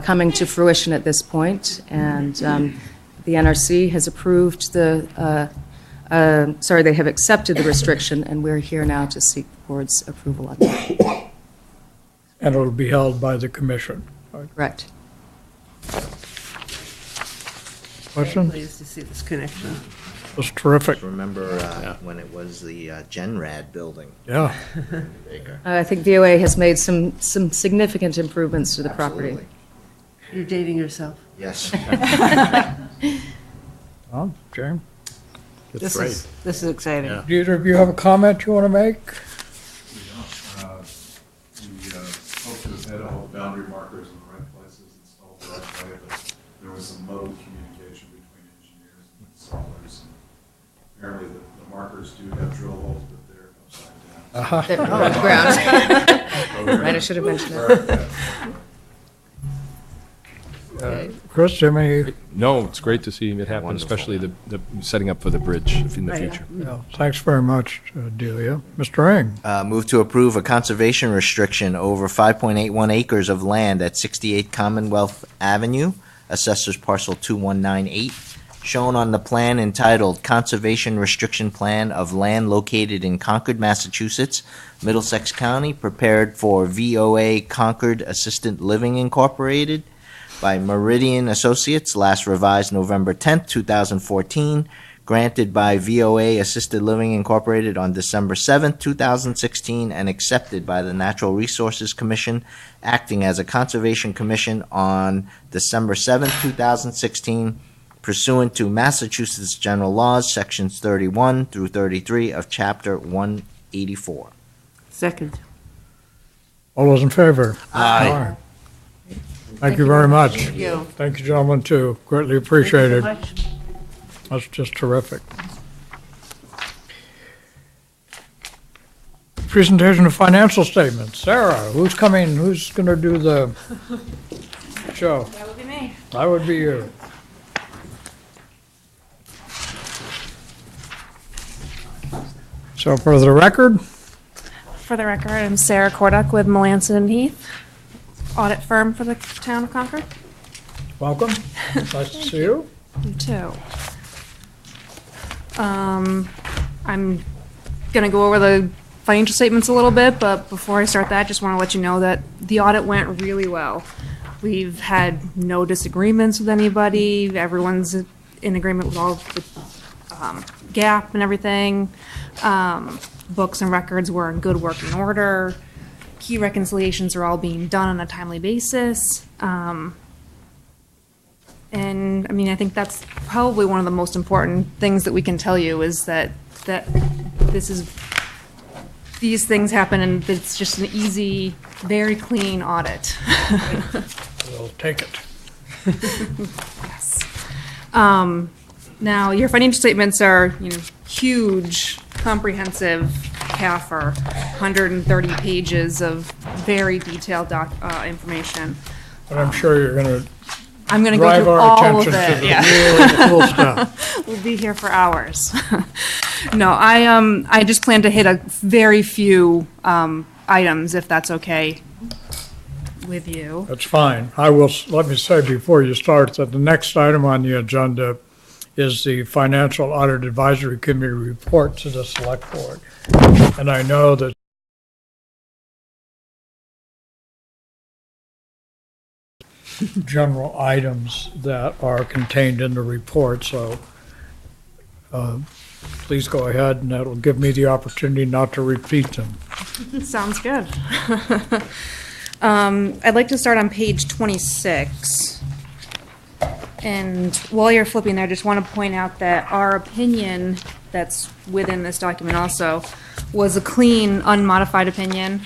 coming to fruition at this point. And the NRC has approved they have accepted the restriction, and we're here now to seek the board's approval on that. And it'll be held by the commission. Correct. Question? Pleased to see this connection. It was terrific. Remember when it was the Genrad building? Yeah. Baker. I think VOA has made some significant improvements to the property. Absolutely. You're dating yourself. Yes. Tom, James? This is exciting. Yeah. Do either of you have a comment you want to make? We hope to have had all the boundary markers in the right places, installed the right way, but there was some muddled communication between engineers and installers. And apparently the markers do have drill holes, but they're upside down. Above ground. Right, I should have mentioned that. Chris, do you have any? No, it's great to see it happen, Wonderful. especially the setting up for the bridge in the future. Yeah, thanks very much, Delia. Mr. Ing? Move to approve a conservation restriction over 5.81 acres of land at 68 Commonwealth Avenue, Assessors Parcel 2198, shown on the plan entitled Conservation Restriction Plan of Land Located in Concord, Massachusetts, Middlesex County, prepared for VOA Concord Assisted Living Incorporated by Meridian Associates, last revised November 10th, 2014, granted by VOA Assisted Living Incorporated on December 7th, 2016, and accepted by the Natural Resources Commission, acting as a Conservation Commission on December 7th, 2016, pursuant to Massachusetts General Laws, Sections 31 through 33 of Chapter 184. Second. All those in favor? Aye. Thank you very much. Thank you. Thank you, gentlemen, too. Greatly appreciated. Thank you so much. That's just terrific. Presentation of financial statements. Sarah, who's coming, who's going to do the show? That would be me. That would be you. So for the record, For the record, I'm Sarah Corduck with Melanson and Heath, audit firm for the town of Concord. welcome. Nice to see you. You too. I'm gonna go over the financial statements a little bit, but before I start that, just want to let you know that the audit went really well. We've had no disagreements with anybody. Everyone's in agreement with all the gap and everything. Books and records were in good working order. Key reconciliations are all being done on a timely basis. And I mean, I think that's probably one of the most important things that we can tell you is that these things happen and it's just an easy, very clean audit. We'll take it. Yes. Now, your financial statements are, huge, comprehensive CAFR, 130 pages of very detailed information. But I'm sure you're going to I'm going to go drive through our all of attention to it. the Yeah. really cool stuff. We'll be here for hours. No, I just plan to hit a very few items, if that's okay with you. That's fine. Let me say before you start that the next item on the agenda is the Financial Audit Advisory Committee report to the Select Board. And I know that general items that are contained in the report, so please go ahead, and that'll give me the opportunity not to repeat them. Sounds good. I'd like to start on page 26. And while you're flipping there, I just want to point out that our opinion that's within this document also was a clean, unmodified opinion.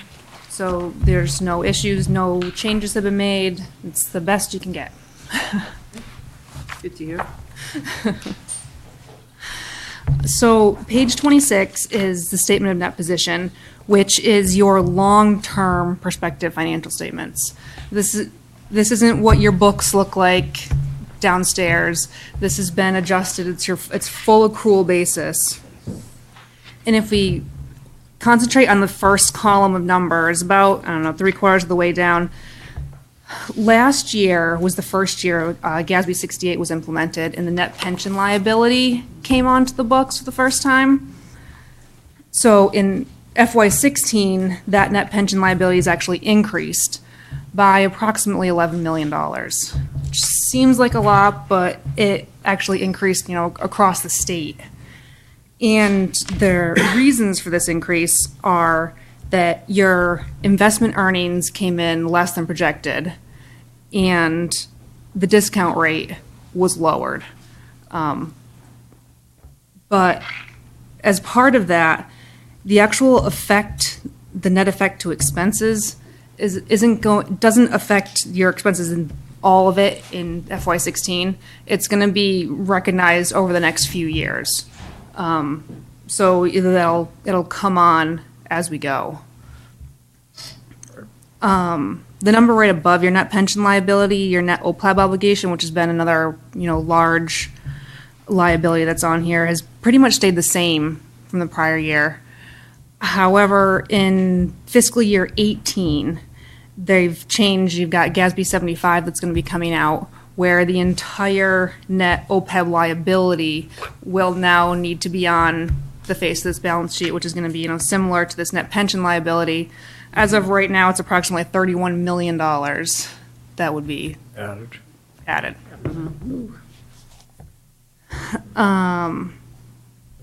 So there's no issues, no changes have been made. It's the best you can get. Good to hear. So page 26 is the statement of net position, which is your long-term prospective financial statements. This isn't what your books look like downstairs. This has been adjusted. It's full accrual basis. And if we concentrate on the first column of numbers, about, I don't know, 3/4 of the way down, last year was the first year GASB 68 was implemented, and the net pension liability came onto the books for the first time. So in FY16, that net pension liability is actually increased by approximately $11 million, which seems like a lot, but it actually increased, across the state. And the reasons for this increase are that your investment earnings came in less than projected, and the discount rate was lowered. But as part of that, the actual effect, the net effect to expenses, doesn't affect your expenses in all of it in FY16. It's going to be recognized over the next few years. So either it'll come on as we go. The number right above your net pension liability, your net OPEB obligation, which has been another, large liability that's on here, has pretty much stayed the same from the prior year. However, in fiscal year 18, they've changed. You've got GASB 75 that's going to be coming out, where the entire net OPEB liability will now need to be on the face of this balance sheet, which is going to be, similar to this net pension liability. As of right now, it's approximately $31 million that would be added.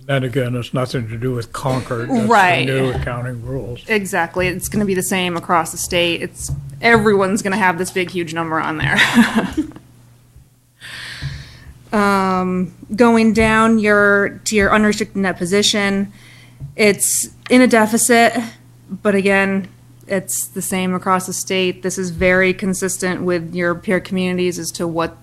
Then again, it's nothing to do with Concord. That's Right. the new accounting rules. Exactly. It's going to be the same across the state. Everyone's going to have this big, huge number on there. Going down to your unrestricted net position, it's in a deficit, but again, it's the same across the state. This is very consistent with your peer communities as to what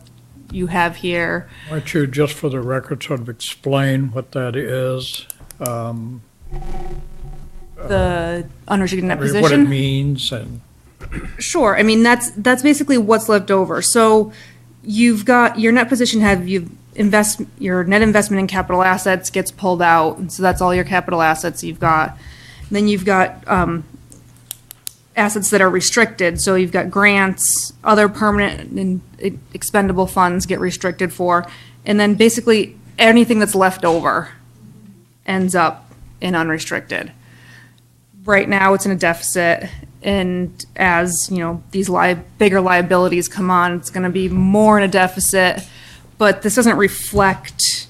you have here. Why don't you, just for the record, sort of explain what that is? The unrestricted net position? What it means and... Sure. I mean, that's basically what's left over. So you've got your net position, your net investment in capital assets gets pulled out. And so that's all your capital assets you've got. And then you've got assets that are restricted. So you've got grants, other permanent and expendable funds get restricted for. And then basically anything that's left over ends up in unrestricted. Right now it's in a deficit. And as, these bigger liabilities come on, it's going to be more in a deficit. But this doesn't reflect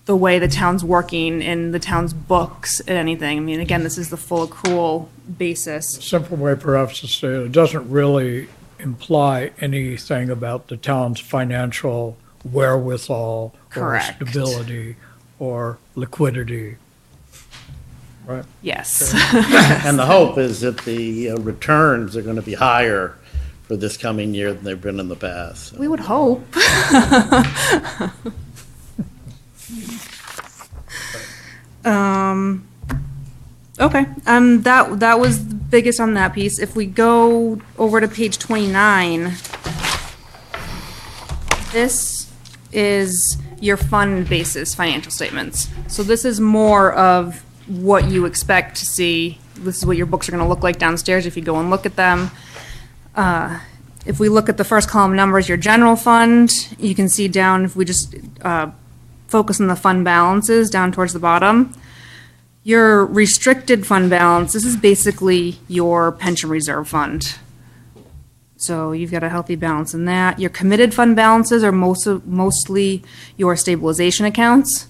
the way the town's working in the town's books and anything. I mean, again, this is the full accrual basis. A simple way perhaps to say it doesn't really imply anything about the town's financial wherewithal Correct. or stability or liquidity. Right? Yes. And the hope is that the returns are going to be higher for this coming year than they've been in the past. We would hope. Okay. That was the biggest on that piece. If we go over to page 29, this is your fund basis financial statements. So this is more of what you expect to see. This is what your books are going to look like downstairs if you go and look at them. If we look at the first column numbers, your general fund, you can see down, if we just focus on the fund balances down towards the bottom, your restricted fund balance, this is basically your pension reserve fund. So you've got a healthy balance in that. Your committed fund balances are mostly your stabilization accounts.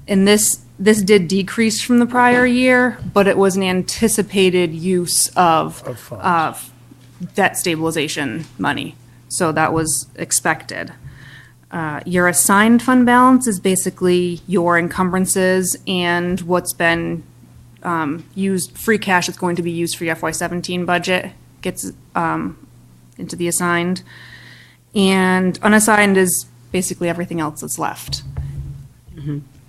And this did decrease from the prior year, but it was an anticipated use of debt stabilization money. So that was expected. Your assigned fund balance is basically your encumbrances and what's been used, free cash that's going to be used for your FY17 budget gets into the assigned. And unassigned is basically everything else that's left.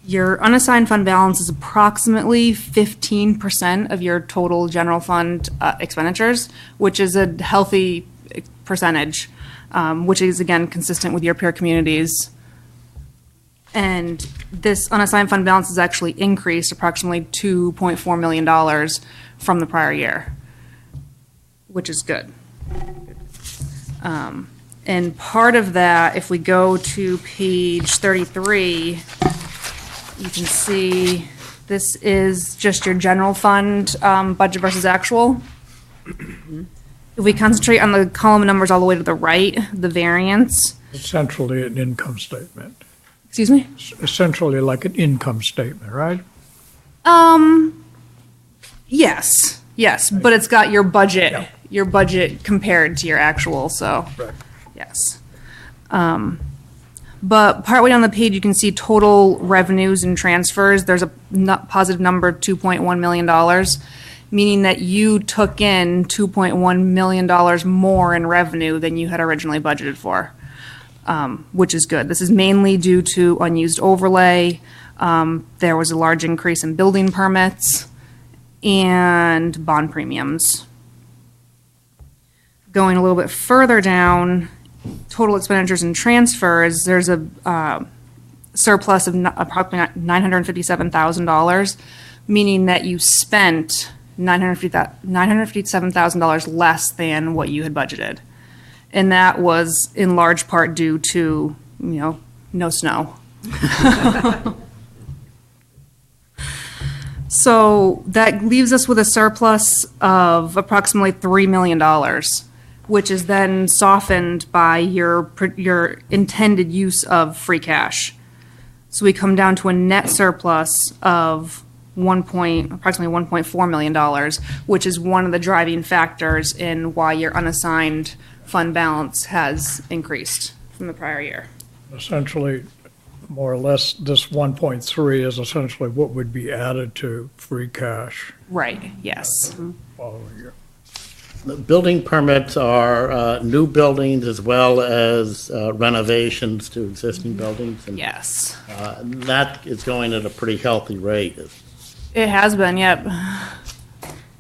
Your unassigned fund balance is approximately 15% of your total general fund expenditures, which is a healthy percentage, which is, again, consistent with your peer communities. And this unassigned fund balance has actually increased approximately $2.4 million from the prior year, which is good. And part of that, if we go to page 33, you can see this is just your general fund budget versus actual. If we concentrate on the column numbers all the way to the right, the variance. Essentially an income statement. Excuse me? Essentially like an income statement, right? Yes, but it's got your budget compared to your actual, so, Right. yes. But partway down the page, you can see total revenues and transfers. There's a positive number, $2.1 million, meaning that you took in $2.1 million more in revenue than you had originally budgeted for, which is good. This is mainly due to unused overlay. There was a large increase in building permits and bond premiums. Going a little bit further down, total expenditures and transfers, there's a surplus of approximately $957,000, meaning that you spent $957,000 less than what you had budgeted. And that was in large part due to, no snow. So that leaves us with a surplus of approximately $3 million, which is then softened by your intended use of free cash. So we come down to a net surplus of approximately $1.4 million, which is one of the driving factors in why your unassigned fund balance has increased from the prior year. Essentially, more or less, this 1.3 is essentially what would be added to free cash Right, yes. following year. The building permits are new buildings as well as renovations to existing buildings. And, Yes. that is going at a pretty healthy rate. It has been, yep.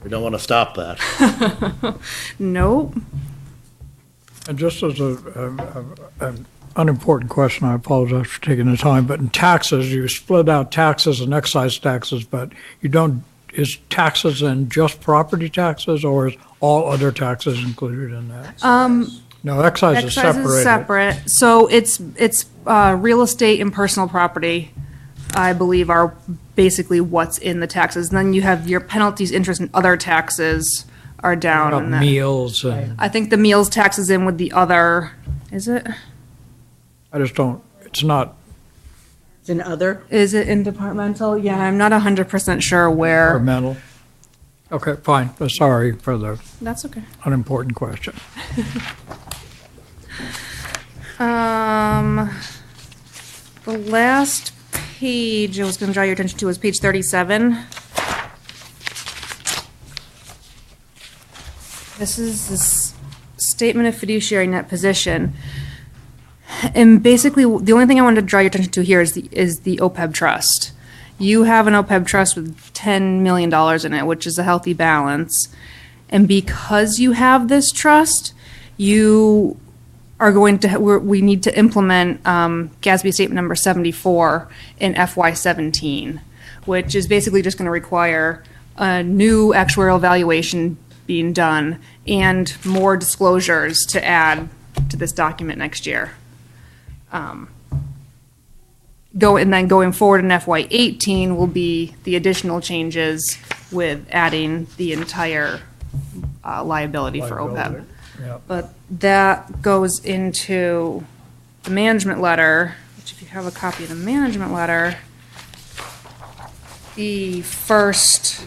We don't want to stop that. Nope. And just as an unimportant question, I apologize for taking the time, but in taxes, you split out taxes and excise taxes, but you don't, is taxes and just property taxes, or is all other taxes included in that? No, excise is Excise separated. is separate. So it's real estate and personal property, I believe, are basically what's in the taxes. And then you have your penalties, interest, and other taxes are down. About in that. meals and, I think the meals tax is in with the other, is it? I just don't, it's not It's in other? Is it in departmental? Yeah, I'm not 100% sure where. departmental. Okay, fine, but sorry for the That's okay. unimportant question. The last page I was going to draw your attention to was page 37. This is this statement of fiduciary net position. And basically, the only thing I wanted to draw your attention to here is the OPEB trust. You have an OPEB trust with $10 million in it, which is a healthy balance. And because you have this trust, you are going to, we need to implement GASB statement number 74 in FY17, which is basically just going to require a new actuarial valuation being done and more disclosures to add to this document next year. And then going forward in FY18 will be the additional changes with adding the entire liability for OPEB. Liability, yeah. But that goes into the management letter, which if you have a copy of the management letter, the first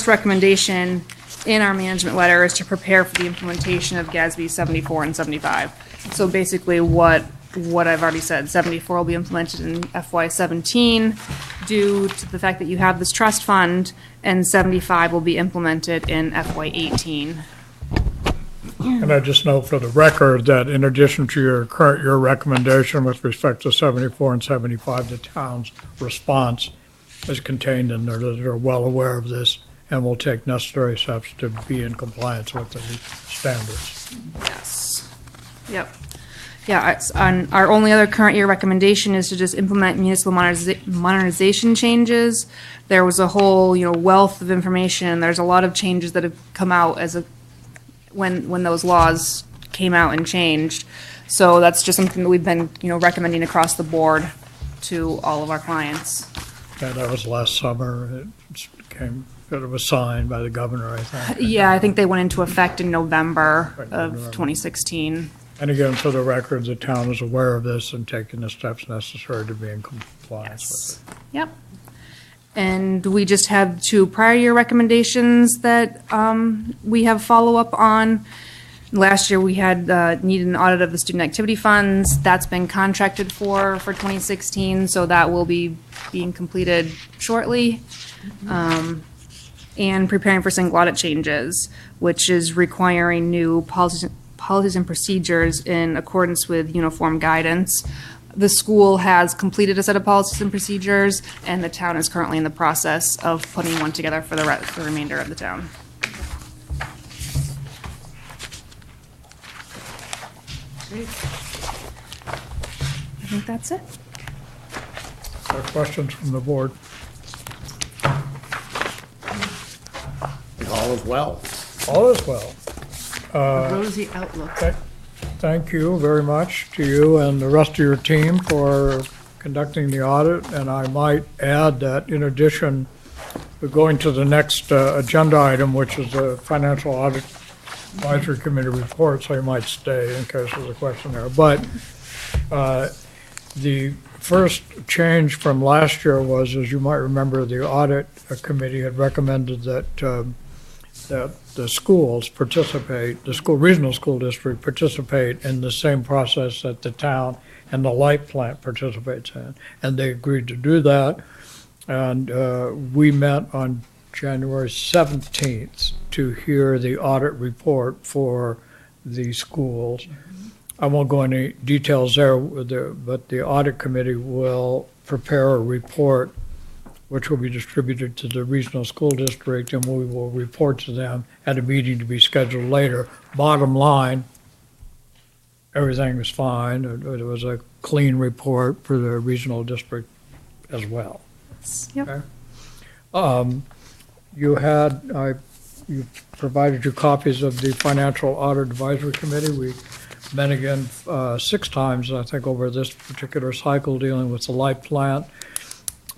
recommendation in our management letter is to prepare for the implementation of GASB 74 and 75. So basically what I've already said, 74 will be implemented in FY17 due to the fact that you have this trust fund, and 75 will be implemented in FY18. And I just note for the record that in addition to your recommendation with respect to 74 and 75, the town's response is contained in there, that they're well aware of this and will take necessary steps to be in compliance with the standards. Yes. Yep. Yeah, our only other current year recommendation is to just implement municipal modernization changes. There was a whole, wealth of information. There's a lot of changes that have come out when those laws came out and changed. So that's just something that we've been, recommending across the board to all of our clients. Yeah, that was last summer. It was signed by the governor, I think. Yeah, I think they went into effect in November of 2016. And again, for the record, the town is aware of this and taking the steps necessary to be in compliance with it. Yep. And we just have 2 prior year recommendations that we have follow-up on. Last year, we had needed an audit of the student activity funds. That's been contracted for 2016, so that will be being completed shortly. And preparing for single audit changes, which is requiring new policies and procedures in accordance with uniform guidance. The school has completed a set of policies and procedures, and the town is currently in the process of putting one together for the remainder of the town. Great. I think that's it. Questions from the board? All is well. All is well. A rosy outlook. Thank you very much to you and the rest of your team for conducting the audit. And I might add that in addition, we're going to the next agenda item, which is the Financial Audit Advisory Committee report, so you might stay in case there's a question there. But the first change from last year was, as you might remember, the audit committee had recommended that that the schools participate, regional school district participate in the same process that the town and the light plant participates in. And they agreed to do that. And we met on January 17th to hear the audit report for the schools. I won't go into details there, but the audit committee will prepare a report which will be distributed to the regional school district, and we will report to them at a meeting to be scheduled later. Bottom line, everything was fine. It was a clean report for the regional district as well. Yep. Okay. You provided your copies of the Financial Audit Advisory Committee. We met again 6 times, I think, over this particular cycle, dealing with the light plant,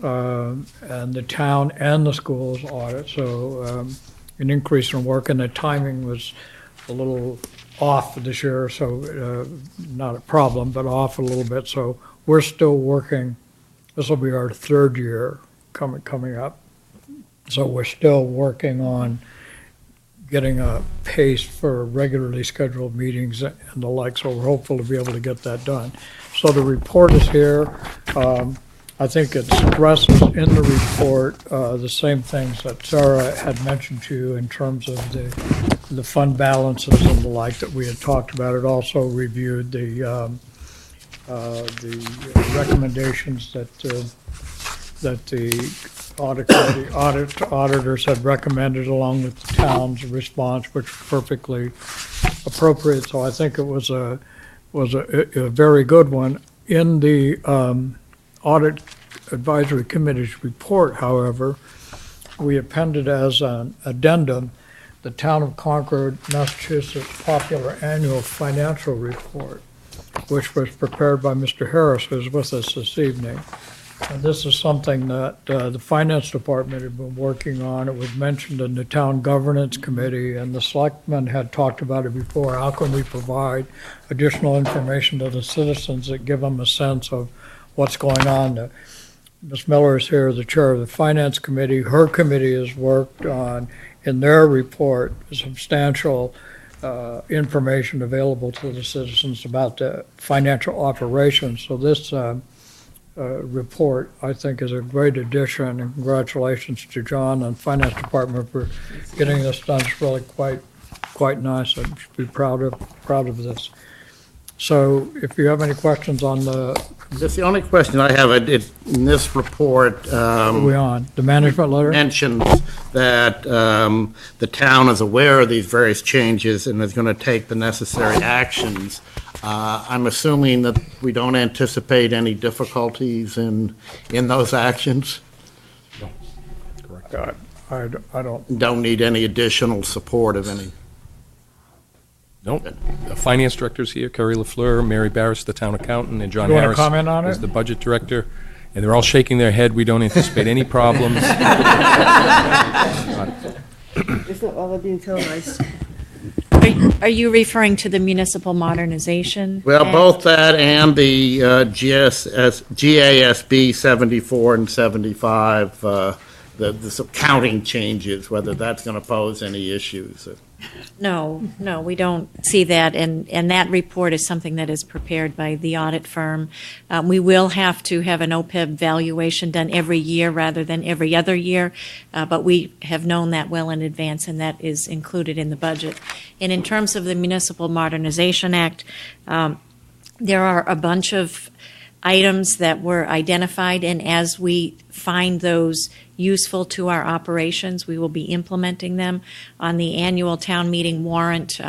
and the town and the schools audit. So an increase in work, and the timing was a little off this year, so not a problem, but off a little bit. So we're still working. This will be our 3rd year coming up. So we're still working on getting a pace for regularly scheduled meetings and the like, so we're hopeful to be able to get that done. So the report is here. I think it stresses in the report the same things that Sarah had mentioned to you in terms of the fund balances and the like that we had talked about. It also reviewed the recommendations that the auditors had recommended, along with the town's response, which was perfectly appropriate. So I think it was a very good one. In the Audit Advisory Committee's report, however, we appended as an addendum the Town of Concord, Massachusetts Popular Annual Financial Report, which was prepared by Mr. Harris, who's with us this evening. And this is something that the Finance Department had been working on. It was mentioned in the Town Governance Committee, and the selectmen had talked about it before. How can we provide additional information to the citizens that give them a sense of what's going on? Ms. Miller is here, the chair of the Finance Committee. Her committee has worked on in their report, substantial information available to the citizens about the financial operations. So this report, I think, is a great addition, and congratulations to John and Finance Department for getting this done. It's really quite nice. I should be proud of this. So if you have any questions on Just the only question I have, in this report. are we on, the management letter? Mentions that the town is aware of these various changes and is going to take the necessary actions. I'm assuming that we don't anticipate any difficulties in those actions? God, I don't. Don't need any additional support of any? Nope. The finance director's here, Kerry LaFleur, Mary Barris, the town accountant, and John You wanna Harris comment on is it? the budget director. And they're all shaking their head. We don't anticipate any problems. It's not all being televised. Are you referring to the municipal modernization? Well, Act? both that and the GASB 74 and 75, the counting changes, whether that's going to pose any issues. No, we don't see that, and that report is something that is prepared by the audit firm. We will have to have an OPEB valuation done every year rather than every other year, but we have known that well in advance, and that is included in the budget. And in terms of the Municipal Modernization Act, there are a bunch of items that were identified, and as we find those useful to our operations, we will be implementing them. On the annual town meeting warrant,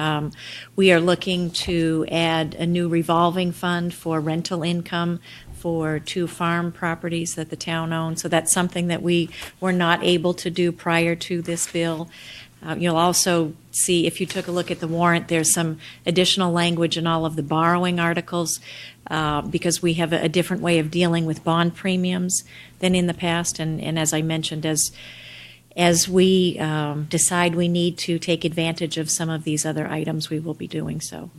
we are looking to add a new revolving fund for rental income for 2 farm properties that the town owns. So that's something that we were not able to do prior to this bill. You'll also see, if you took a look at the warrant, there's some additional language in all of the borrowing articles because we have a different way of dealing with bond premiums than in the past. And as I mentioned, as we decide we need to take advantage of some of these other items, we will be doing so.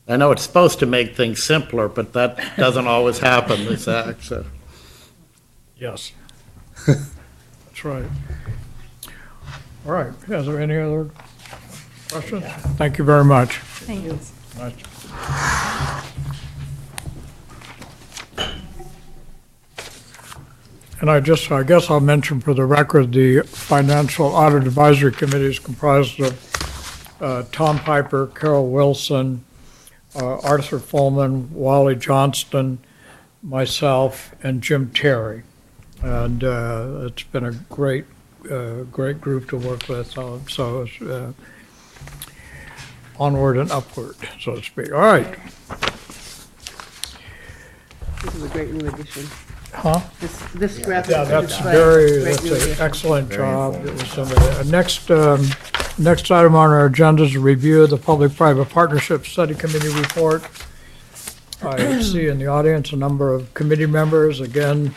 I know it's supposed to make things simpler, but that doesn't always happen, this act, so. Yes. That's right. All right, is there any other questions? Thank you very much. Thank you. And I guess I'll mention for the record, the Financial Audit Advisory Committee is comprised of Tom Piper, Carol Wilson, Arthur Fulman, Wally Johnston, myself, and Jim Terry. And it's been a great group to work with, so it's onward and upward, so to speak. All right. This is a great new addition. Huh? This graphic. Yeah, that's an excellent job. It was somebody. Next item on our agenda is a review of the Public-Private Partnership Study Committee report. I see in the audience a number of committee members. Again,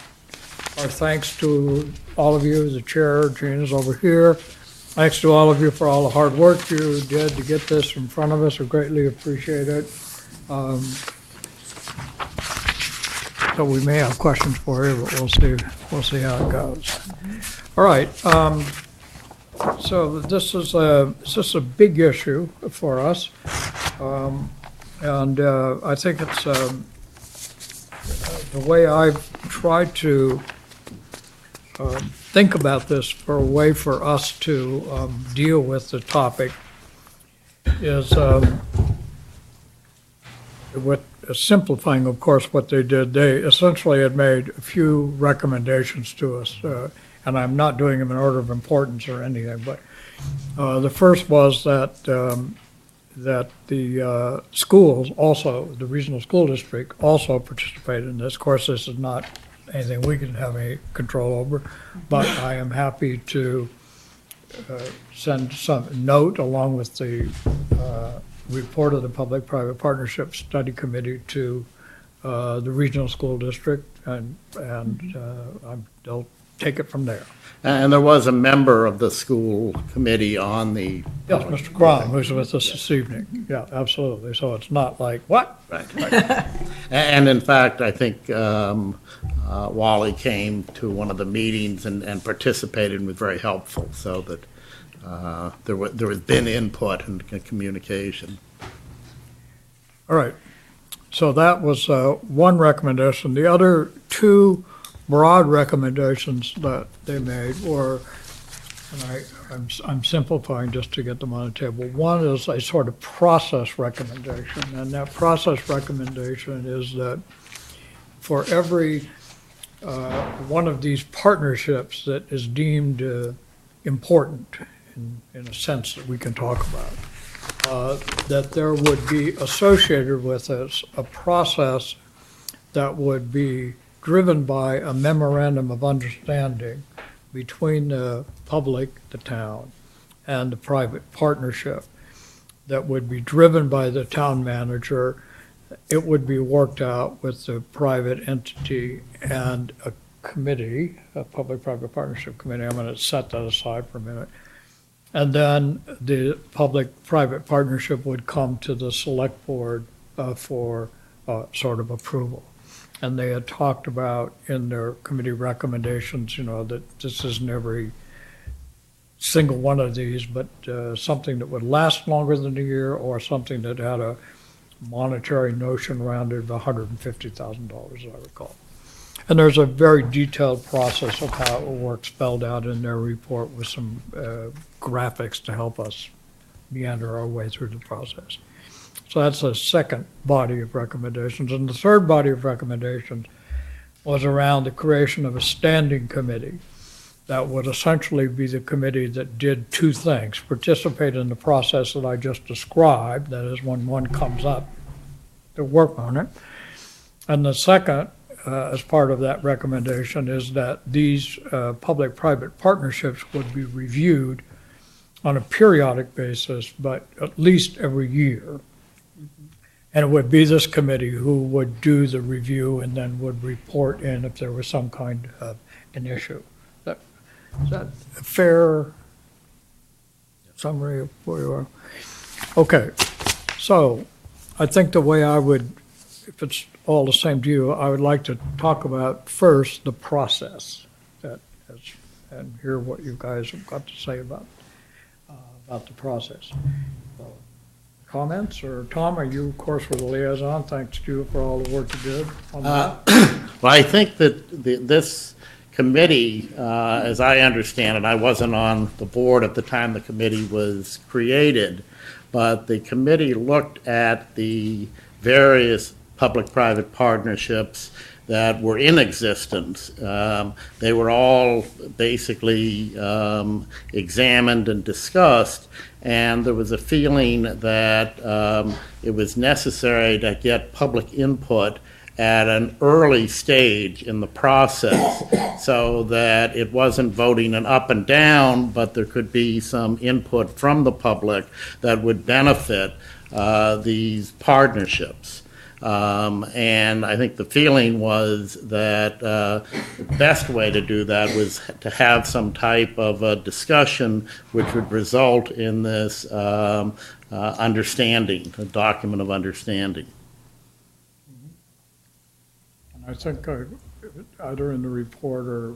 our thanks to all of you. The chair, Jane, is over here. Thanks to all of you for all the hard work you did to get this in front of us. We greatly appreciate it. So we may have questions for you, but we'll see how it goes. All right. So this is a big issue for us, and I think it's the way I've tried to think about this for a way for us to deal with the topic is with simplifying, of course, what they did. They essentially had made a few recommendations to us, and I'm not doing them in order of importance or anything, but the first was that the schools also, the regional school district also participated in this. Of course, this is not anything we can have any control over, but I am happy to send some note along with the report of the Public-Private Partnership Study Committee to the regional school district, and they'll take it from there. And there was a member of the school committee on the. Yes, Mr. Crom, who's with us this evening. Yeah, absolutely. So it's not like, what? Right. And in fact, I think Wally came to one of the meetings and participated and was very helpful, so that there has been input and communication. All right. So that was one recommendation. The other two broad recommendations that they made were, and I'm simplifying just to get them on the table. One is a sort of process recommendation, and that process recommendation is that for every one of these partnerships that is deemed important in a sense that we can talk about, that there would be associated with this a process that would be driven by a memorandum of understanding between the public, the town, and the private partnership that would be driven by the town manager. It would be worked out with the private entity and a committee, a public-private partnership committee. I'm going to set that aside for a minute. And then the public-private partnership would come to the select board for sort of approval. And they had talked about in their committee recommendations, that this isn't every single one of these, but something that would last longer than a year or something that had a monetary notion around it of $150,000, as I recall. And there's a very detailed process of how it will work spelled out in their report with some graphics to help us meander our way through the process. So that's a second body of recommendations. And the third body of recommendations was around the creation of a standing committee that would essentially be the committee that did two things: participate in the process that I just described, that is when one comes up, to work on it. And the second, as part of that recommendation, is that these public-private partnerships would be reviewed on a periodic basis, but at least every year. And it would be this committee who would do the review and then would report in if there was some kind of an issue. Is that a fair summary of where you are? Okay, so I think the way I would, if it's all the same to you, I would like to talk about first the process and hear what you guys have got to say about the process. Comments? Or Tom, you, of course, were the liaison. Thanks to you for all the work you did on that. Well, I think that this committee, as I understand it, I wasn't on the board at the time the committee was created, but the committee looked at the various public-private partnerships that were in existence. They were all basically examined and discussed, and there was a feeling that it was necessary to get public input at an early stage in the process so that it wasn't voting an up and down, but there could be some input from the public that would benefit these partnerships. And I think the feeling was that the best way to do that was to have some type of a discussion which would result in this understanding, a document of understanding. And I think either in the report or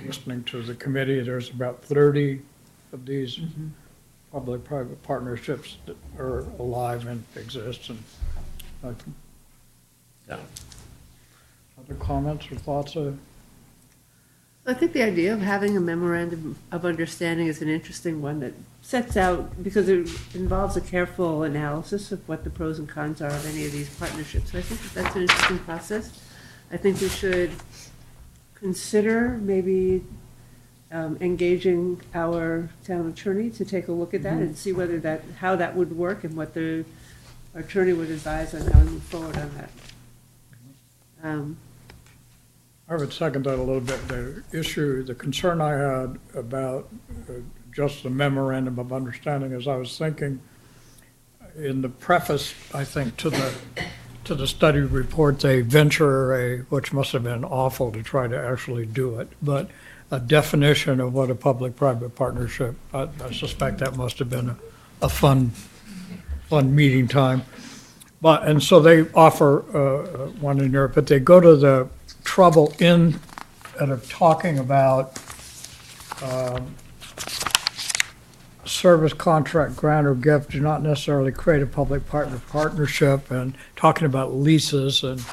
listening to the committee, there's about 30 of these public-private partnerships that are alive and exist. And yeah. Other comments or thoughts? I think the idea of having a memorandum of understanding is an interesting one that sets out, because it involves a careful analysis of what the pros and cons are of any of these partnerships. So I think that's an interesting process. I think we should consider maybe engaging our town attorney to take a look at that and see whether how that would work and what the attorney would advise on how to move forward on that. I would second that a little bit. The concern I had about just the memorandum of understanding, as I was thinking in the preface, I think, to the study report, they venture which must have been awful to try to actually do it, but a definition of what a public-private partnership, I suspect that must have been a fun meeting time. And so they offer one in Europe, but they go to the trouble of talking about service contract grant or gift do not necessarily create a public-partner partnership, and talking about leases and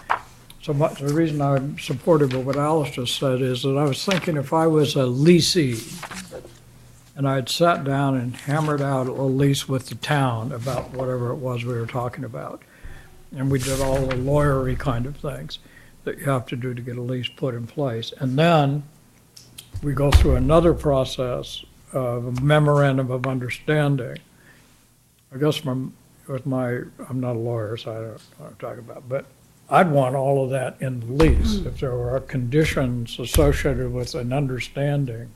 so much, the reason I'm supportive of what Alice just said is that I was thinking if I was a leasee and I'd sat down and hammered out a lease with the town about whatever it was we were talking about, and we did all the lawyery kind of things that you have to do to get a lease put in place, and then we go through another process of a memorandum of understanding. I guess I'm not a lawyer, so I don't know what I'm talking about, but I'd want all of that in the lease. If there were conditions associated with an understanding,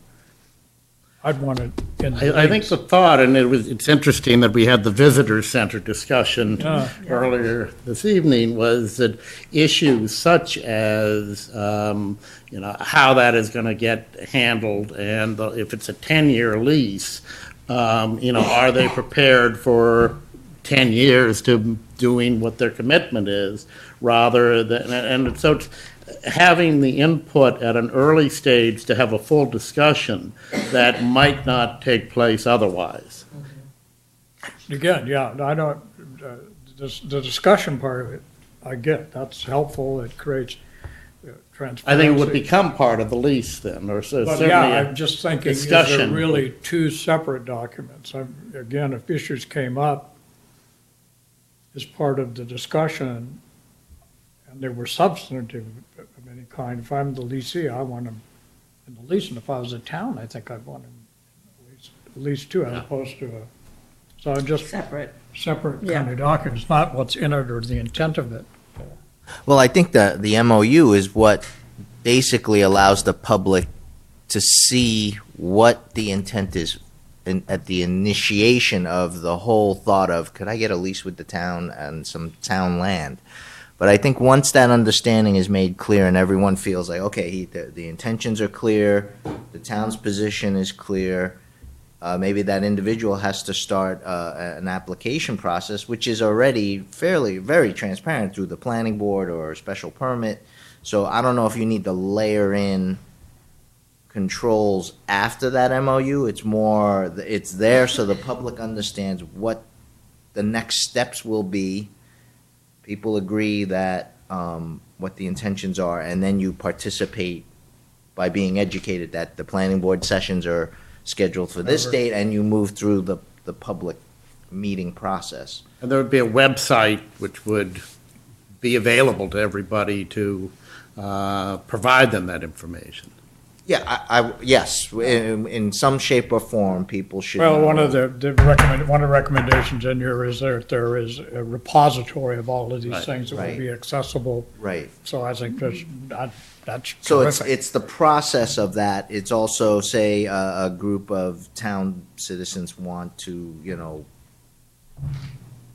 I'd want it in the lease. I think the thought, and it's interesting that we had the visitor center discussion earlier this evening, was that issues such as, how that is going to get handled, and if it's a 10-year lease, are they prepared for 10 years to doing what their commitment is, rather than, and so it's having the input at an early stage to have a full discussion that might not take place otherwise. Again, yeah, I don't, the discussion part of it, I get, that's helpful, it creates transparency. I think it would become part of the lease then, or But certainly yeah, a I'm just thinking, is discussion. there really two separate documents? Again, if issues came up as part of the discussion, and they were substantive of any kind, if I'm the leasee, I want them in the lease, and if I was a town, I think I'd want them at least two, as opposed to a, so I'm just. Separate. Separate kind of documents, not what's in it or the intent of it. Well, I think the MOU is what basically allows the public to see what the intent is at the initiation of the whole thought of, could I get a lease with the town and some town land? But I think once that understanding is made clear and everyone feels like, okay, the intentions are clear, the town's position is clear, maybe that individual has to start an application process, which is already very transparent through the planning board or a special permit. So I don't know if you need to layer in controls after that MOU. It's more, it's there so the public understands what the next steps will be. People agree that what the intentions are, and then you participate by being educated that the planning board sessions are scheduled for this date, and you move through the public meeting process. And there would be a website which would be available to everybody to provide them that information. Yeah, yes, in some shape or form, people should. Well, know. one of the recommendations in here is that there is a repository of all of these things that will be accessible. Right. So I think that's So terrific. it's the process of that. It's also, say, a group of town citizens want to,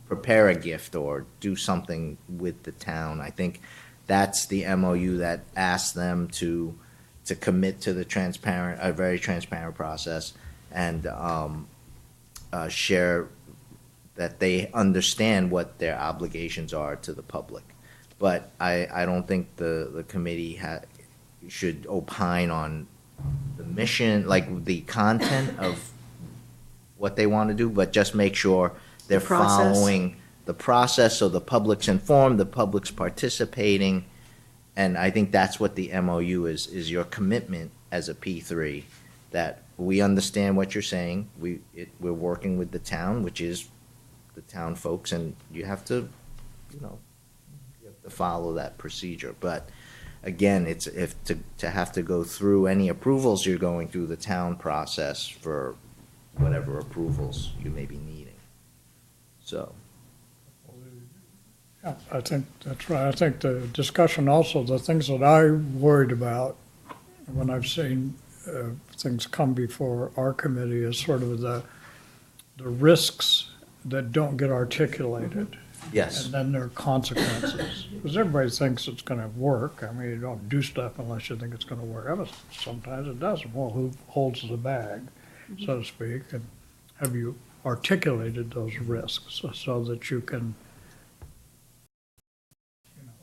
prepare a gift or do something with the town. I think that's the MOU that asks them to commit to a very transparent process, and share that they understand what their obligations are to the public. But I don't think the committee should opine on the mission, like the content of what they want to do, but just make sure they're following the process so the public's informed, the public's participating. And I think that's what the MOU is your commitment as a P3, that we understand what you're saying. We're working with the town, which is the town folks, and you have to, follow that procedure. But again, it's to have to go through any approvals, you're going through the town process for whatever approvals you may be needing. So. Yeah, I think that's right. I think the discussion also, the things that I worried about when I've seen things come before our committee is sort of the risks that don't get articulated. Yes. And then there are consequences. Because everybody thinks it's going to work. I mean, you don't do stuff unless you think it's going to work. Sometimes it doesn't. Well, who holds the bag, so to speak? And have you articulated those risks so that you can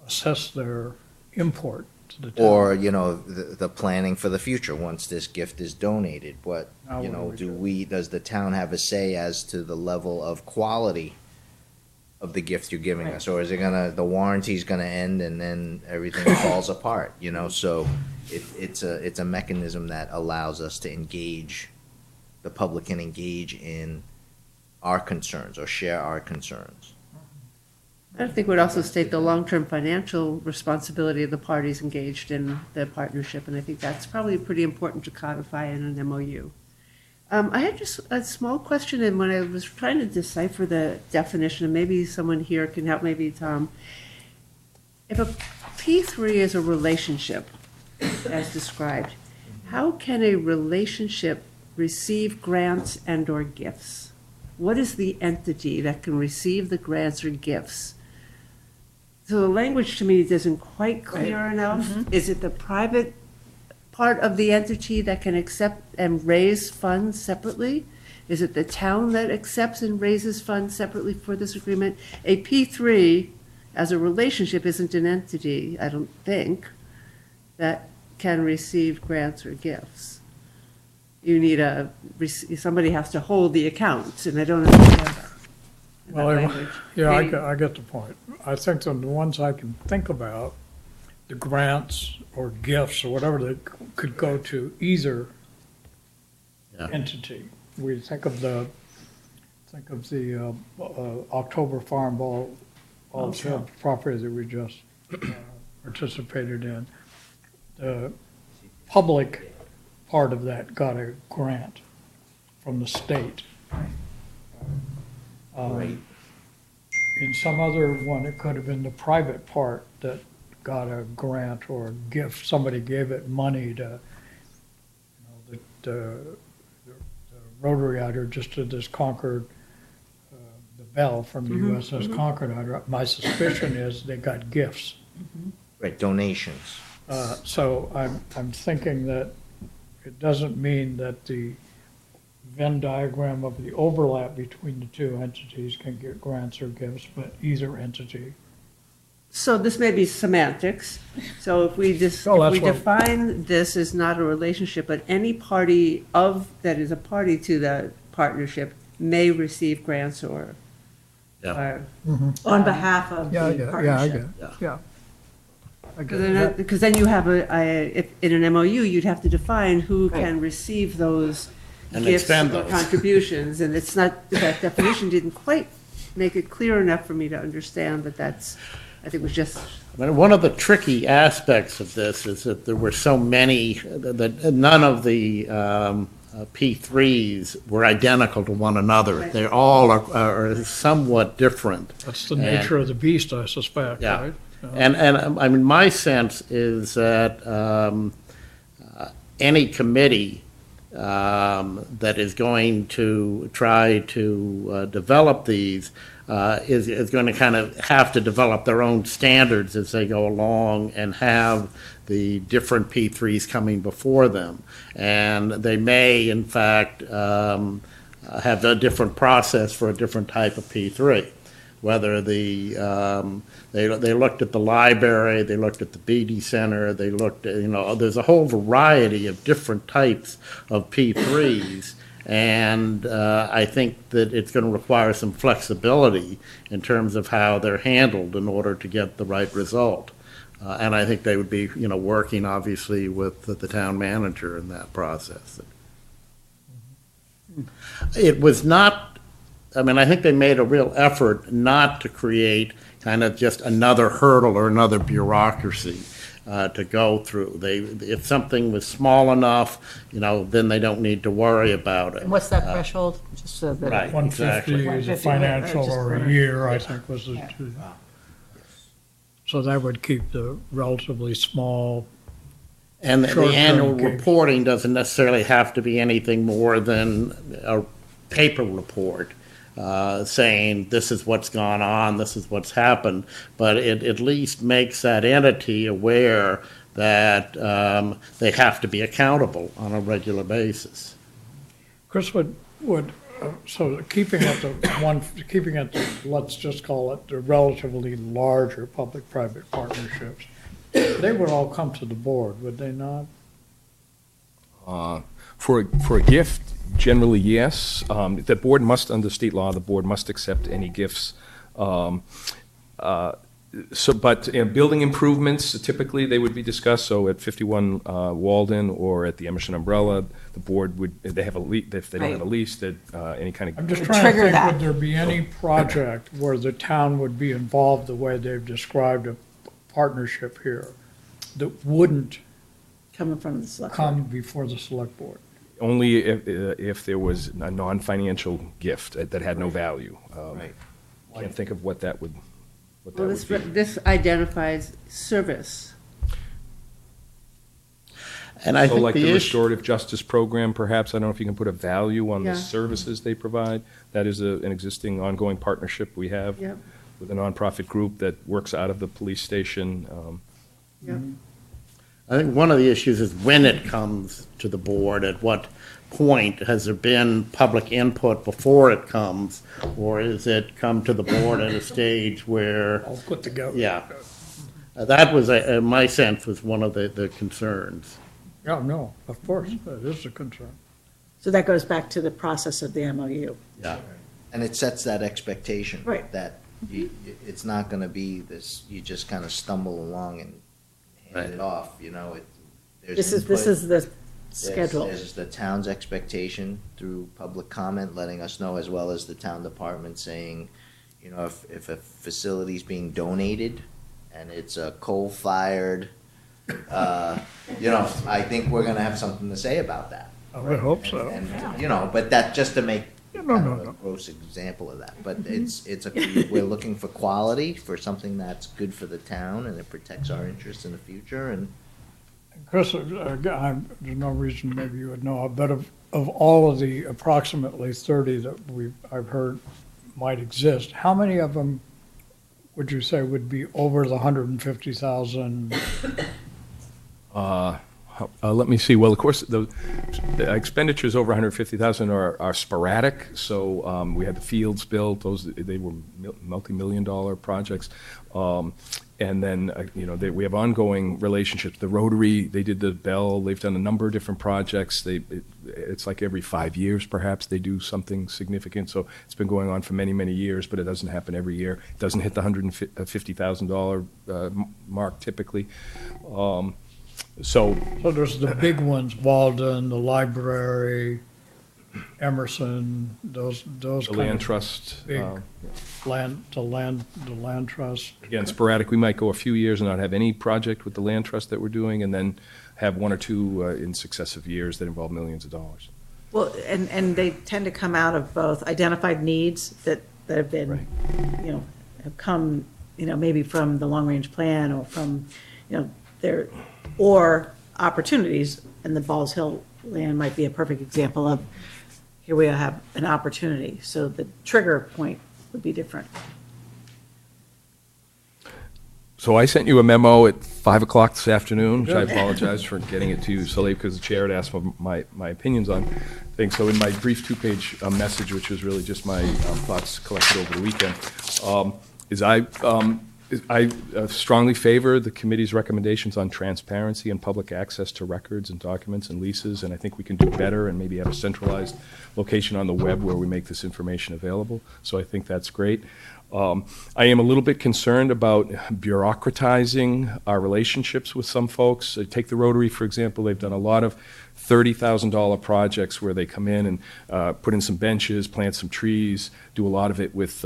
assess their import to the town. Or, you know, the planning for the future, once this gift is donated, what, Now you what know, do we do? does the town have a say as to the level of quality of the gift you're giving us? Or is it the warranty's gonna end and then everything falls apart, you know? So it's a mechanism that allows us to engage, the public can engage in our concerns or share our concerns. I think would also state the long-term financial responsibility of the parties engaged in the partnership, and I think that's probably pretty important to codify in an MOU. I had just a small question, and when I was trying to decipher the definition, and maybe someone here can help, maybe Tom. If a P3 is a relationship, as described, how can a relationship receive grants and/or gifts? What is the entity that can receive the grants or gifts? So the language to me isn't quite clear enough. Is it the private part of the entity that can accept and raise funds separately? Is it the town that accepts and raises funds separately for this agreement? A P3 as a relationship isn't an entity, I don't think, that can receive grants or gifts. You need somebody has to hold the accounts, and I don't understand that. Well, language. yeah, Maybe- I get the point. I think the ones I can think about, the grants or gifts or whatever, that could go to either entity. We think of the October Farm Ball field property that we just participated in. The public part of that got a grant from the state. Right. In some other one, it could have been the private part that got a grant or a gift. Somebody gave it money to, you know, the Rotary out here just did this Concord, the Bell from the USS Concord out here. My suspicion is they got gifts. Right, donations. So I'm thinking that it doesn't mean that the Venn diagram of the overlap between the two entities can get grants or gifts, but either entity. So this may be semantics. So if we just, Oh, if we that's what- define this as not a relationship, but any party that is a party to the partnership may receive grants or. Yeah. On behalf of Yeah, I the get it. partnership. Yeah. I get it. Because then you have if in an MOU, you'd have to define who Right. can receive those And gifts expend or those. contributions. And it's not, that definition didn't quite make it clear enough for me to understand that that's, I think it was just. I mean, one of the tricky aspects of this is that there were so many, that none of the P3s were identical to one another. Right. They all are somewhat different. That's the nature of the beast, I suspect, Yeah. right? And I mean, my sense is that any committee that is going to try to develop these is going to kind of have to develop their own standards as they go along and have the different P3s coming before them. And they may, in fact, have a different process for a different type of P3. Whether they looked at the library, they looked at the BD Center, they looked at, there's a whole variety of different types of P3s. And I think that it's going to require some flexibility in terms of how they're handled in order to get the right result. And I think they would be, working obviously with the town manager in that process. It was not, I think they made a real effort not to create kind of just another hurdle or another bureaucracy to go through. If something was small enough, then they don't need to worry about it. And what's that threshold? Just so that. Right. 150 is a 150, financial just or a for- year, I think was the two. So that would keep the relatively small, And the Short-term annual gigs. reporting doesn't necessarily have to be anything more than a paper report saying this is what's gone on, this is what's happened, but it at least makes that entity aware that they have to be accountable on a regular basis. Chris, so keeping at let's just call it the relatively larger public-private partnerships, They would all come to the board, would they not? For a gift, generally, yes. The board must, under state law, the board must accept any gifts. But building improvements, typically, they would be discussed. So at 51 Walden or at the Emerson Umbrella, the board would, if they have a if they don't have a lease, that any kind of. I'm just trying to think, would there be any project where the town would be involved the way they've described a partnership here that wouldn't Coming from the select. come before the select board? Only if there was a non-financial gift that had no value. Right. Can't think of what that would. Well, this identifies service. And I So think like the the issue, restorative justice program, perhaps, I don't know if you can put a value on Yeah. the services they provide. That is an existing ongoing partnership we have Yep. with a nonprofit group that works out of the police station. Yep. I think one of the issues is when it comes to the board, at what point has there been public input before it comes? Or is it come to the board at a stage where, All put together. yeah. That was, my sense was one of the concerns. Yeah, no, of course, that is a concern. So that goes back to the process of the MOU. Yeah. And it sets that expectation. Right. That it's not gonna be this, you just kind of stumble along and hand it off, you know, there's This input. is the There's- schedule. There's the town's expectation through public comment, letting us know, as well as the town department saying, you know, if a facility's being donated and it's a coal-fired, you know, I think we're gonna have something to say about that. I would hope so. And, you know, but that, just to make No, kind no, of a no. gross example of that. But we're looking for quality, for something that's good for the town and it protects our interests in the future, and Chris, there's no reason maybe you would know, but of all of the approximately 30 that I've heard might exist, how many of them would you say would be over the 150,000? Let me see. Well, of course, the expenditures over 150,000 are sporadic. So we had the fields built; they were multi-million-dollar projects. And then you know we have ongoing relationships. The Rotary, they did the Bell. They've done a number of different projects. It's like every 5 years, perhaps, they do something significant. So it's been going on for many, many years, but it doesn't happen every year. It doesn't hit the $150,000 mark typically. So there's the big ones, Walden, the library, Emerson, those the kind land of trust. big the land trust. Again, sporadic. We might go a few years and not have any project with the land trust that we're doing, and then have one or two in successive years that involve millions of dollars. Well, and they tend to come out of both identified needs that have been, you know, have come, you know, maybe from the long-range plan or from, you know, or opportunities, and the Balls Hill land might be a perfect example of, here we have an opportunity, so the trigger point would be different. So I sent you a memo at 5 o'clock this afternoon, which I apologize for getting it to you so late because the chair had asked for my opinions on things. So in my brief two-page message, which was really just my thoughts collected over the weekend, I strongly favor the committee's recommendations on transparency and public access to records and documents and leases, and I think we can do better and maybe have a centralized location on the web where we make this information available. So I think that's great. I am a little bit concerned about bureaucratizing our relationships with some folks. Take the Rotary, for example. They've done a lot of $30,000 projects where they come in and put in some benches, plant some trees, do a lot of it with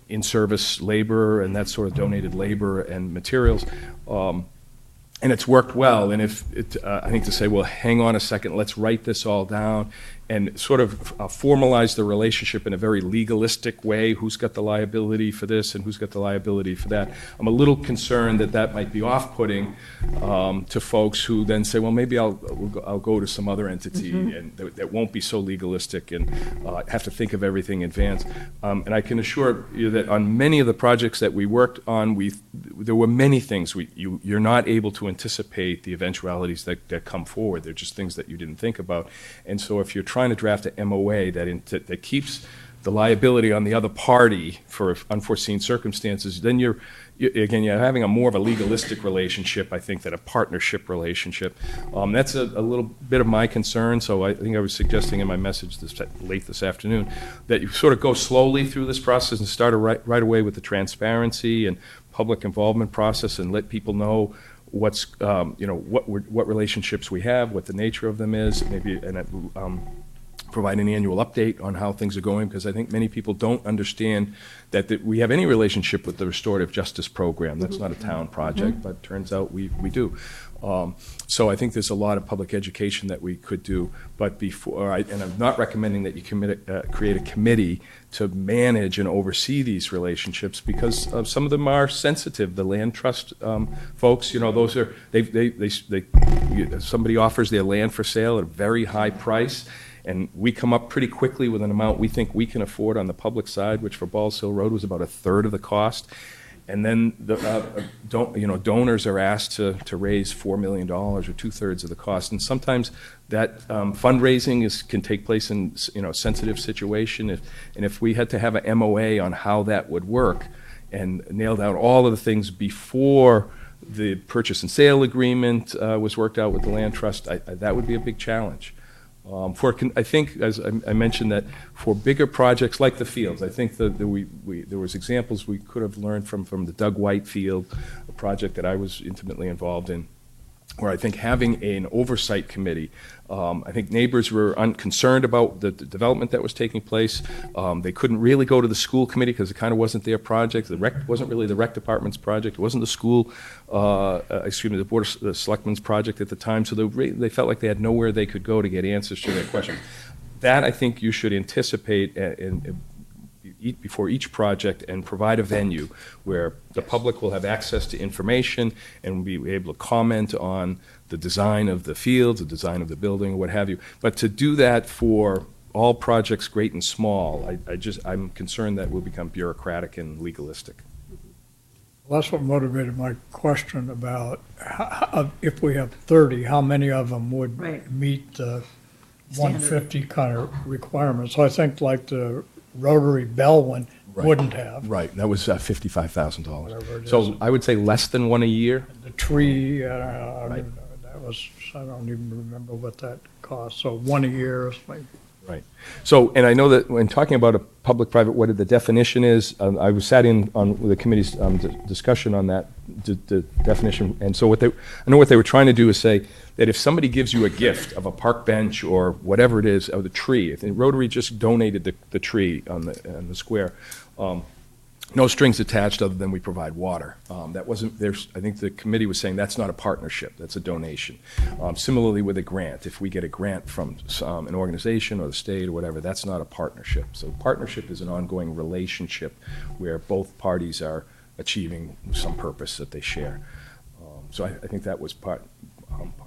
in-service labor and that sort of donated labor and materials. And it's worked well. And if I think to say, well, hang on a second, let's write this all down and sort of formalize the relationship in a very legalistic way. Who's got the liability for this and who's got the liability for that? I'm a little concerned that that might be off-putting to folks who then say, well, maybe I'll go to some other entity and that won't be so legalistic and have to think of everything in advance. And I can assure you that on many of the projects that we worked on, there were many things you're not able to anticipate the eventualities that come forward. They're just things that you didn't think about. And so if you're trying to draft an MOA that keeps the liability on the other party for unforeseen circumstances, then you're having a more of a legalistic relationship, I think, than a partnership relationship. That's a little bit of my concern, so I think I was suggesting in my message late this afternoon that you sort of go slowly through this process and start right away with the transparency and public involvement process and let people know what's, what relationships we have, what the nature of them is, maybe, and provide an annual update on how things are going, because I think many people don't understand that we have any relationship with the restorative justice program. That's not a town project, but it turns out we do. So I think there's a lot of public education that we could do, but and I'm not recommending that you create a committee to manage and oversee these relationships, because some of them are sensitive. The land trust folks, those are, somebody offers their land for sale at a very high price, and we come up pretty quickly with an amount we think we can afford on the public side, which for Balls Hill Road was about a third of the cost. And then donors are asked to raise $4 million, or 2/3 of the cost. And sometimes that fundraising can take place in a sensitive situation. If we had to have an MOA on how that would work and nail down all of the things before the purchase and sale agreement was worked out with the land trust, that would be a big challenge. I think, as I mentioned, that for bigger projects like the fields, I think that there was examples we could have learned from the Doug White Field, a project that I was intimately involved in, where I think having an oversight committee, I think neighbors were concerned about the development that was taking place. They couldn't really go to the school committee because it kind of wasn't their project. The rec wasn't really the rec department's project. It wasn't the school, the Board of Selectmen's project at the time. So they felt like they had nowhere they could go to get answers to their questions. That, I think, you should anticipate before each project and provide a venue where the public will have access to information and will be able to comment on the design of the fields, the design of the building, or what have you. But to do that for all projects, great and small, I'm concerned that will become bureaucratic and legalistic. Well, that's what motivated my question about if we have 30, how many of them would meet the 150 kind of requirements? So I think like the Rotary Bell one wouldn't have. Right, that was $55,000. So I would say less than one a year. The tree, that was, I don't even remember what that cost. So one a year is like. Right. So, and I know that when talking about a public-private, what the definition is, I sat in on the committee's discussion on that, the definition. And so I know what they were trying to do is say that if somebody gives you a gift of a park bench or whatever it is, of the tree, if the Rotary just donated the tree on the square, no strings attached other than we provide water. That wasn't, I think the committee was saying that's not a partnership, that's a donation. Similarly with a grant, if we get a grant from an organization or the state or whatever, that's not a partnership. So partnership is an ongoing relationship where both parties are achieving some purpose that they share. So I think that was part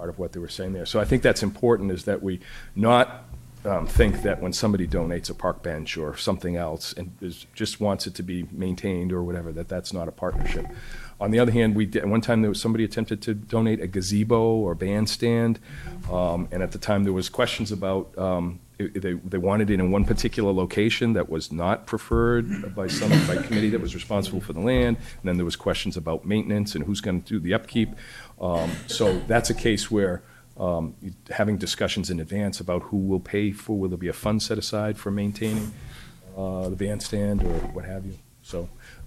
of what they were saying there. So I think that's important, is that we not think that when somebody donates a park bench or something else and just wants it to be maintained or whatever, that's not a partnership. On the other hand, one time somebody attempted to donate a gazebo or bandstand, and at the time there was questions about they wanted it in one particular location that was not preferred by committee that was responsible for the land, and then there was questions about maintenance and who's going to do the upkeep. So that's a case where having discussions in advance about who will pay for, will there be a fund set aside for maintaining the bandstand or what have you.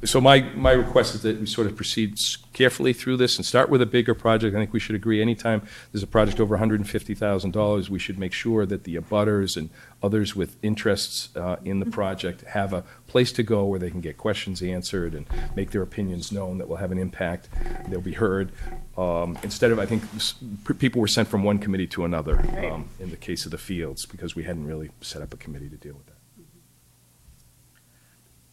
So my request is that we sort of proceed carefully through this and start with a bigger project. I think we should agree anytime there's a project over $150,000, we should make sure that the abutters and others with interests in the project have a place to go where they can get questions answered and make their opinions known that will have an impact. They'll be heard. Instead of, I think, people were sent from one committee to another in the case of the fields, because we hadn't really set up a committee to deal with that.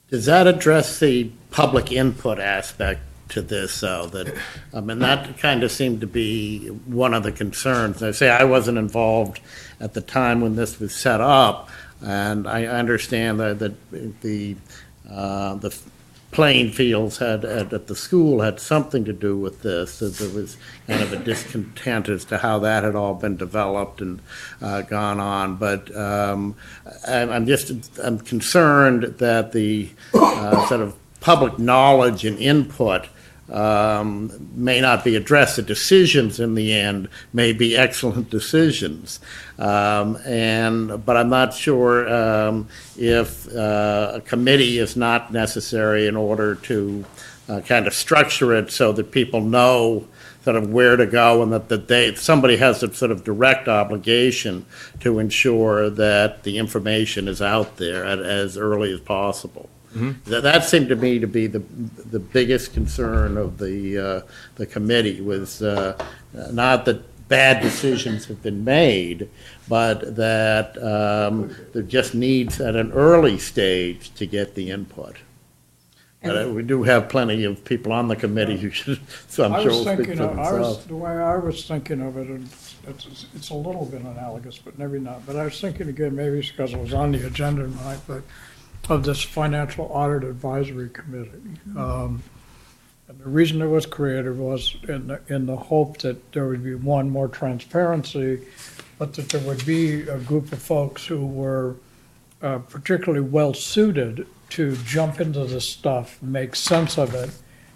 Does that address the public input aspect to this, though? That kind of seemed to be one of the concerns. I say I wasn't involved at the time when this was set up, and I understand that the playing fields at the school had something to do with this. That there was kind of a discontent as to how that had all been developed and gone on. But I'm concerned that the sort of public knowledge and input may not be addressed. The decisions in the end may be excellent decisions. But I'm not sure if a committee is not necessary in order to kind of structure it so that people know sort of where to go, and that somebody has a sort of direct obligation to ensure that the information is out there as early as possible. That seemed to me to be the biggest concern of the committee, was not that bad decisions have been made, but that there just needs at an early stage to get the input. But we do have plenty of people on the committee who should, so I'm sure will speak for themselves. The way I was thinking of it, and it's a little bit analogous, but maybe not. But I was thinking again, maybe it's because it was on the agenda tonight, but of this Financial Audit Advisory Committee. And the reason it was created was in the hope that there would be, one, more transparency, but that there would be a group of folks who were particularly well-suited to jump into this stuff, make sense of it,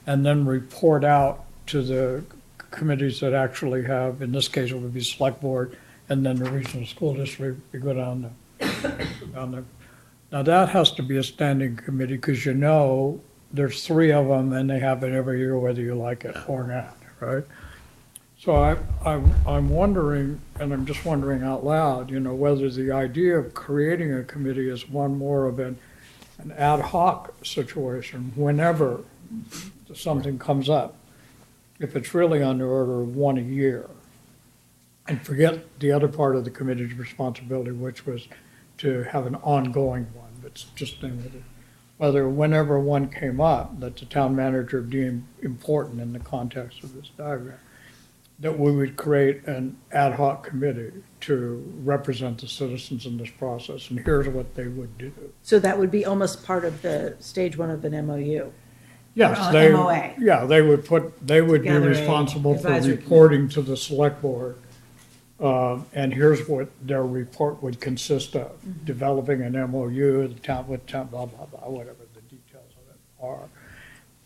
and then report out to the committees that actually have, in this case, it would be Select Board, and then the Regional School District, we go down the. Now, that has to be a standing committee, because there's 3 of them, and they have it every year, whether you like it or not, right? So I'm wondering, and I'm just wondering out loud, whether the idea of creating a committee is one more of an ad hoc situation whenever something comes up, if it's really on the order of 1 a year, and forget the other part of the committee's responsibility, which was to have an ongoing one, but just whether whenever one came up that the town manager deemed important in the context of this diagram, that we would create an ad hoc committee to represent the citizens in this process, and here's what they would do. So that would be almost part of the stage 1 of an MOU? Yes, MOA. Yeah, they would be Together a responsible for advisory reporting to the select board. And here's what their report would consist of: developing an MOU, the town, blah, blah, blah, whatever the details of it are.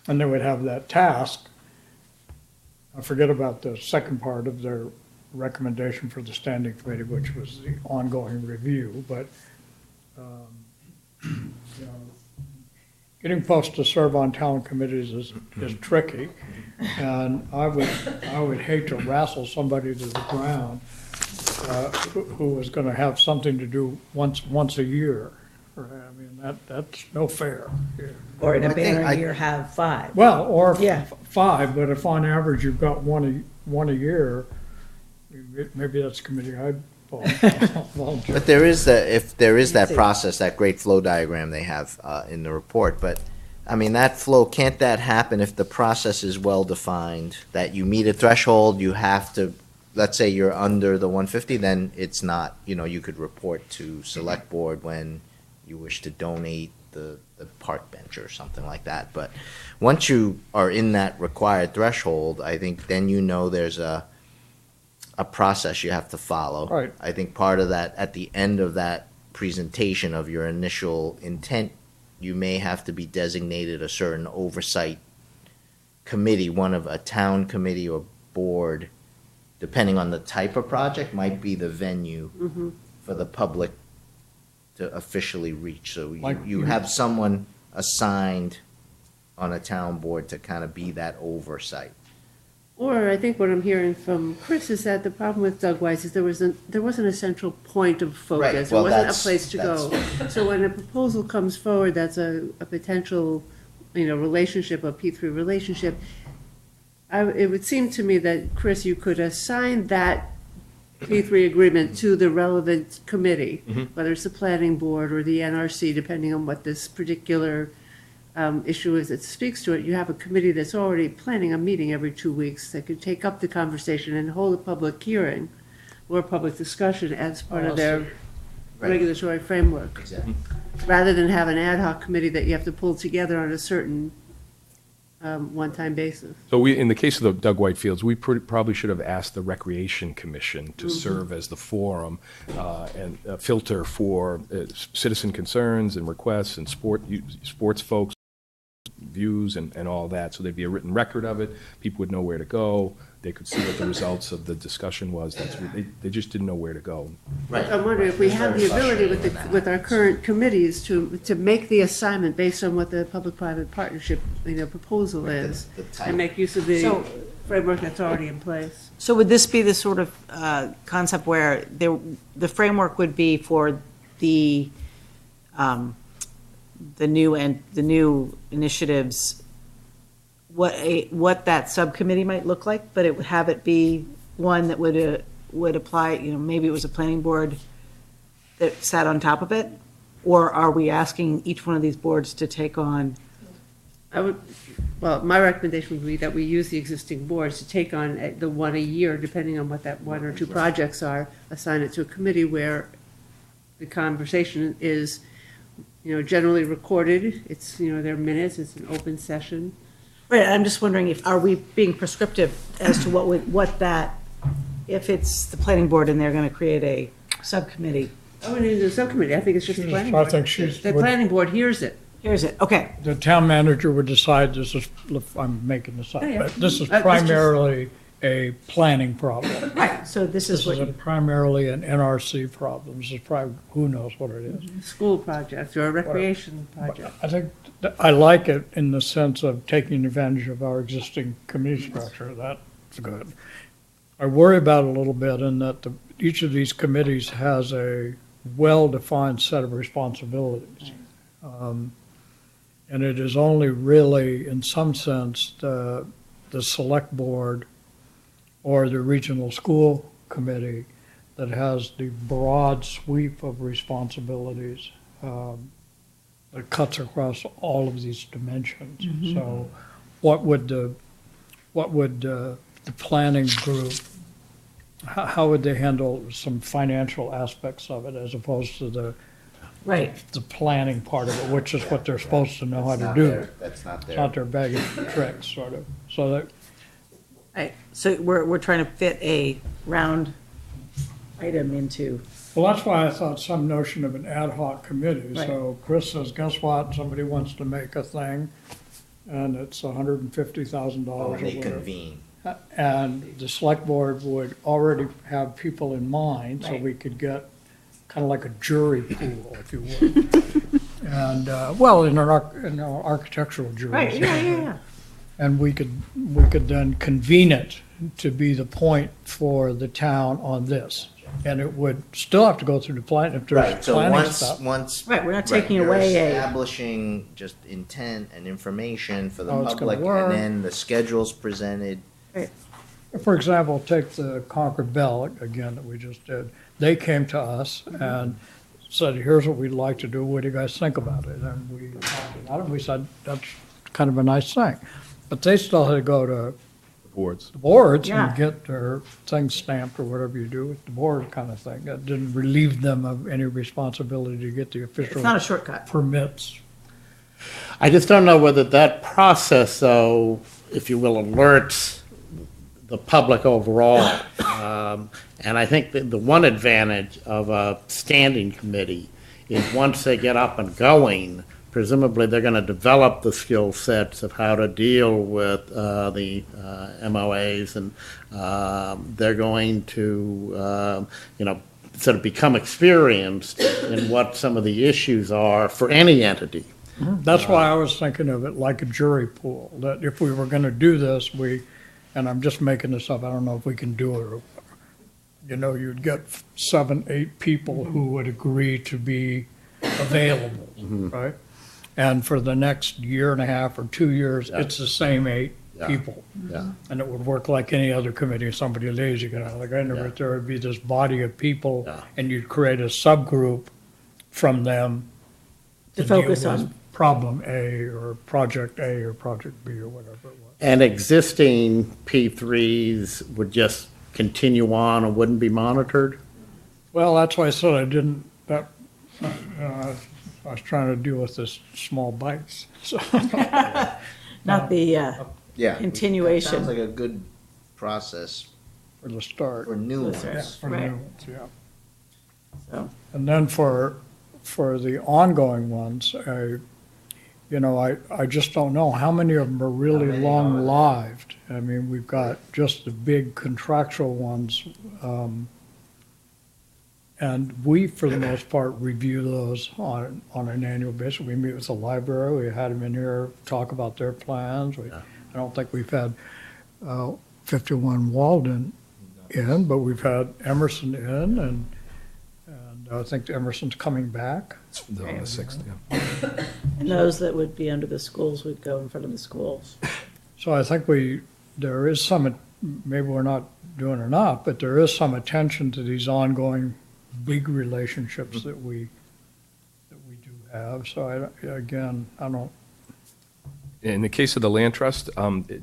And they would have that task. I forget about the second part of their recommendation for the standing committee, which was the ongoing review, but, getting folks to serve on town committees is tricky. And I would hate to wrestle somebody to the ground who was going to have something to do once a year. Right? I mean, that's no fair. Yeah. Or in a banner year have 5. Well, or Yeah. 5, but if on average you've got one a year, maybe that's a committee I'd volunteer. But there is that process, that great flow diagram they have in the report. But I mean, that flow, can't that happen if the process is well defined? That you meet a threshold, you have to. Let's say you're under the 150, then it's not. You could report to select board when you wish to donate the park bench or something like that. But once you are in that required threshold, I think then there's a process you have to follow. Right. I think part of that, at the end of that presentation of your initial intent, you may have to be designated a certain oversight committee, one of a town committee or board, depending on the type of project, might be the venue for the public to officially reach. So you have someone assigned on a town board to kind of be that oversight. Or I think what I'm hearing from Chris is that the problem with Doug Weiss is there wasn't a central point of focus. Right. There Well, wasn't a place to go. So when a proposal comes forward, that's a potential, relationship, a P3 relationship. It would seem to me that, Chris, you could assign that P3 agreement to the relevant committee, whether it's the planning board or the NRC, depending on what this particular issue is that speaks to it. You have a committee that's already planning a meeting every 2 weeks that could take up the conversation and hold a public hearing or public discussion as part of their regulatory framework. Exactly. rather than have an ad hoc committee that you have to pull together on a certain one-time basis. So we, in the case of the Doug White Fields, we probably should have asked the Recreation Commission to serve as the forum and filter for citizen concerns and requests and sports folks' views and all that. So there'd be a written record of it. People would know where to go. They could see what the results of the discussion was. They just didn't know where to go. Right. I'm wondering if we have the ability with our current committees to make the assignment based on what the public-private partnership, proposal is, the type. and make use of the So- framework that's already in place. So would this be the sort of concept where the framework would be for the new initiatives, what that subcommittee might look like, but it would have it be one that would apply, maybe it was a planning board that sat on top of it? Or are we asking each one of these boards to take on? My recommendation would be that we use the existing boards to take on the one a year, depending on what that one or two projects are, assign it to a committee where the conversation is, generally recorded. It's, their minutes, it's an open session. Right, I'm just wondering are we being prescriptive as to if it's the planning board and they're going to create a subcommittee? I wouldn't even do a subcommittee, I think it's just the planning I board. think she's. The planning board hears it. Here's it, okay. The town manager would decide this is, I'm making this up, Yeah, yeah. but this is That's just- primarily a planning problem. Right, so this is This is what, primarily an NRC problem. This is probably, who knows what it is. School project or a recreation project. I think, I like it in the sense of taking advantage of our existing committee structure. That's good. I worry about it a little bit in that each of these committees has a well-defined set of responsibilities. And it is only really, in some sense, the select board or the regional school committee that has the broad sweep of responsibilities that cuts across all of these dimensions. So what would the planning group, how would they handle some financial aspects of it as opposed to the planning part of it, which is what they're supposed to know how to do. That's not It's their. not their bag of tricks, sort of. So that, right, so we're trying to fit a round item into. well, that's why I thought some notion of an ad hoc committee. Right. So Chris says, guess what? Somebody wants to make a thing, and it's $150,000 or When they whatever. convene. And the select board would already have people in mind, so Right. we could get kind of like a jury pool, if you would. And, well, in an architectural jury. Right, yeah. And we could then convene it to be the point for the town on this. And it would still have to go through the plan, if there's Right, so planning stuff. once. Right, we're not right, taking you're away a. Establishing just intent and information for the How it's gonna public, work. and then the schedule's presented. For example, take the Concord Bell, again, that we just did. They came to us and said, here's what we'd like to do, what do you guys think about it? And we talked about it, and we said, that's kind of a nice thing. But they still had to go to Boards. the boards Yeah. and get their things stamped or whatever you do with the board kind of thing. That didn't relieve them of any responsibility to get the official It's not a shortcut. permits. I just don't know whether that process, though, if you will, alerts the public overall. And I think that the one advantage of a standing committee is once they get up and going, presumably they're going to develop the skill sets of how to deal with the MOAs, and they're going to, sort of become experienced in what some of the issues are for any entity. That's why I was thinking of it like a jury pool, that if we were going to do this, and I'm just making this up, I don't know if we can do it, or, you'd get 7, 8 people who would agree to be available, right? And for the next year and a half or 2 years, it's the same 8 people. Yeah. And it would work like any other committee. If somebody leaves, you get out of the guy, but there would be this body of people, and you'd create a subgroup from them To deal focus with on. problem A or project A or project B or whatever it was. And existing P3s would just continue on and wouldn't be monitored? Well, that's why I said I didn't, I I was trying to deal with this small bites, so. Not the Yeah. continuation. Sounds like a good process For the start. for new ones. Yeah, for Right. new ones, yeah. So, And then for the ongoing ones, I just don't know, how many of them are really How many long-lived? I mean, we've got just the big contractual ones, and we, for the most part, review those on an annual basis. We meet with the library, we had them in here, talk about their plans. I don't think we've had 51 Walden in, but we've had Emerson in, and I think Emerson's coming back. On the 6th, yeah. and those that would be under the schools would go in front of the schools. So I think there is some, maybe we're not doing enough, but there is some attention to these ongoing big relationships that we do have. So again, I don't, In the case of the land trust,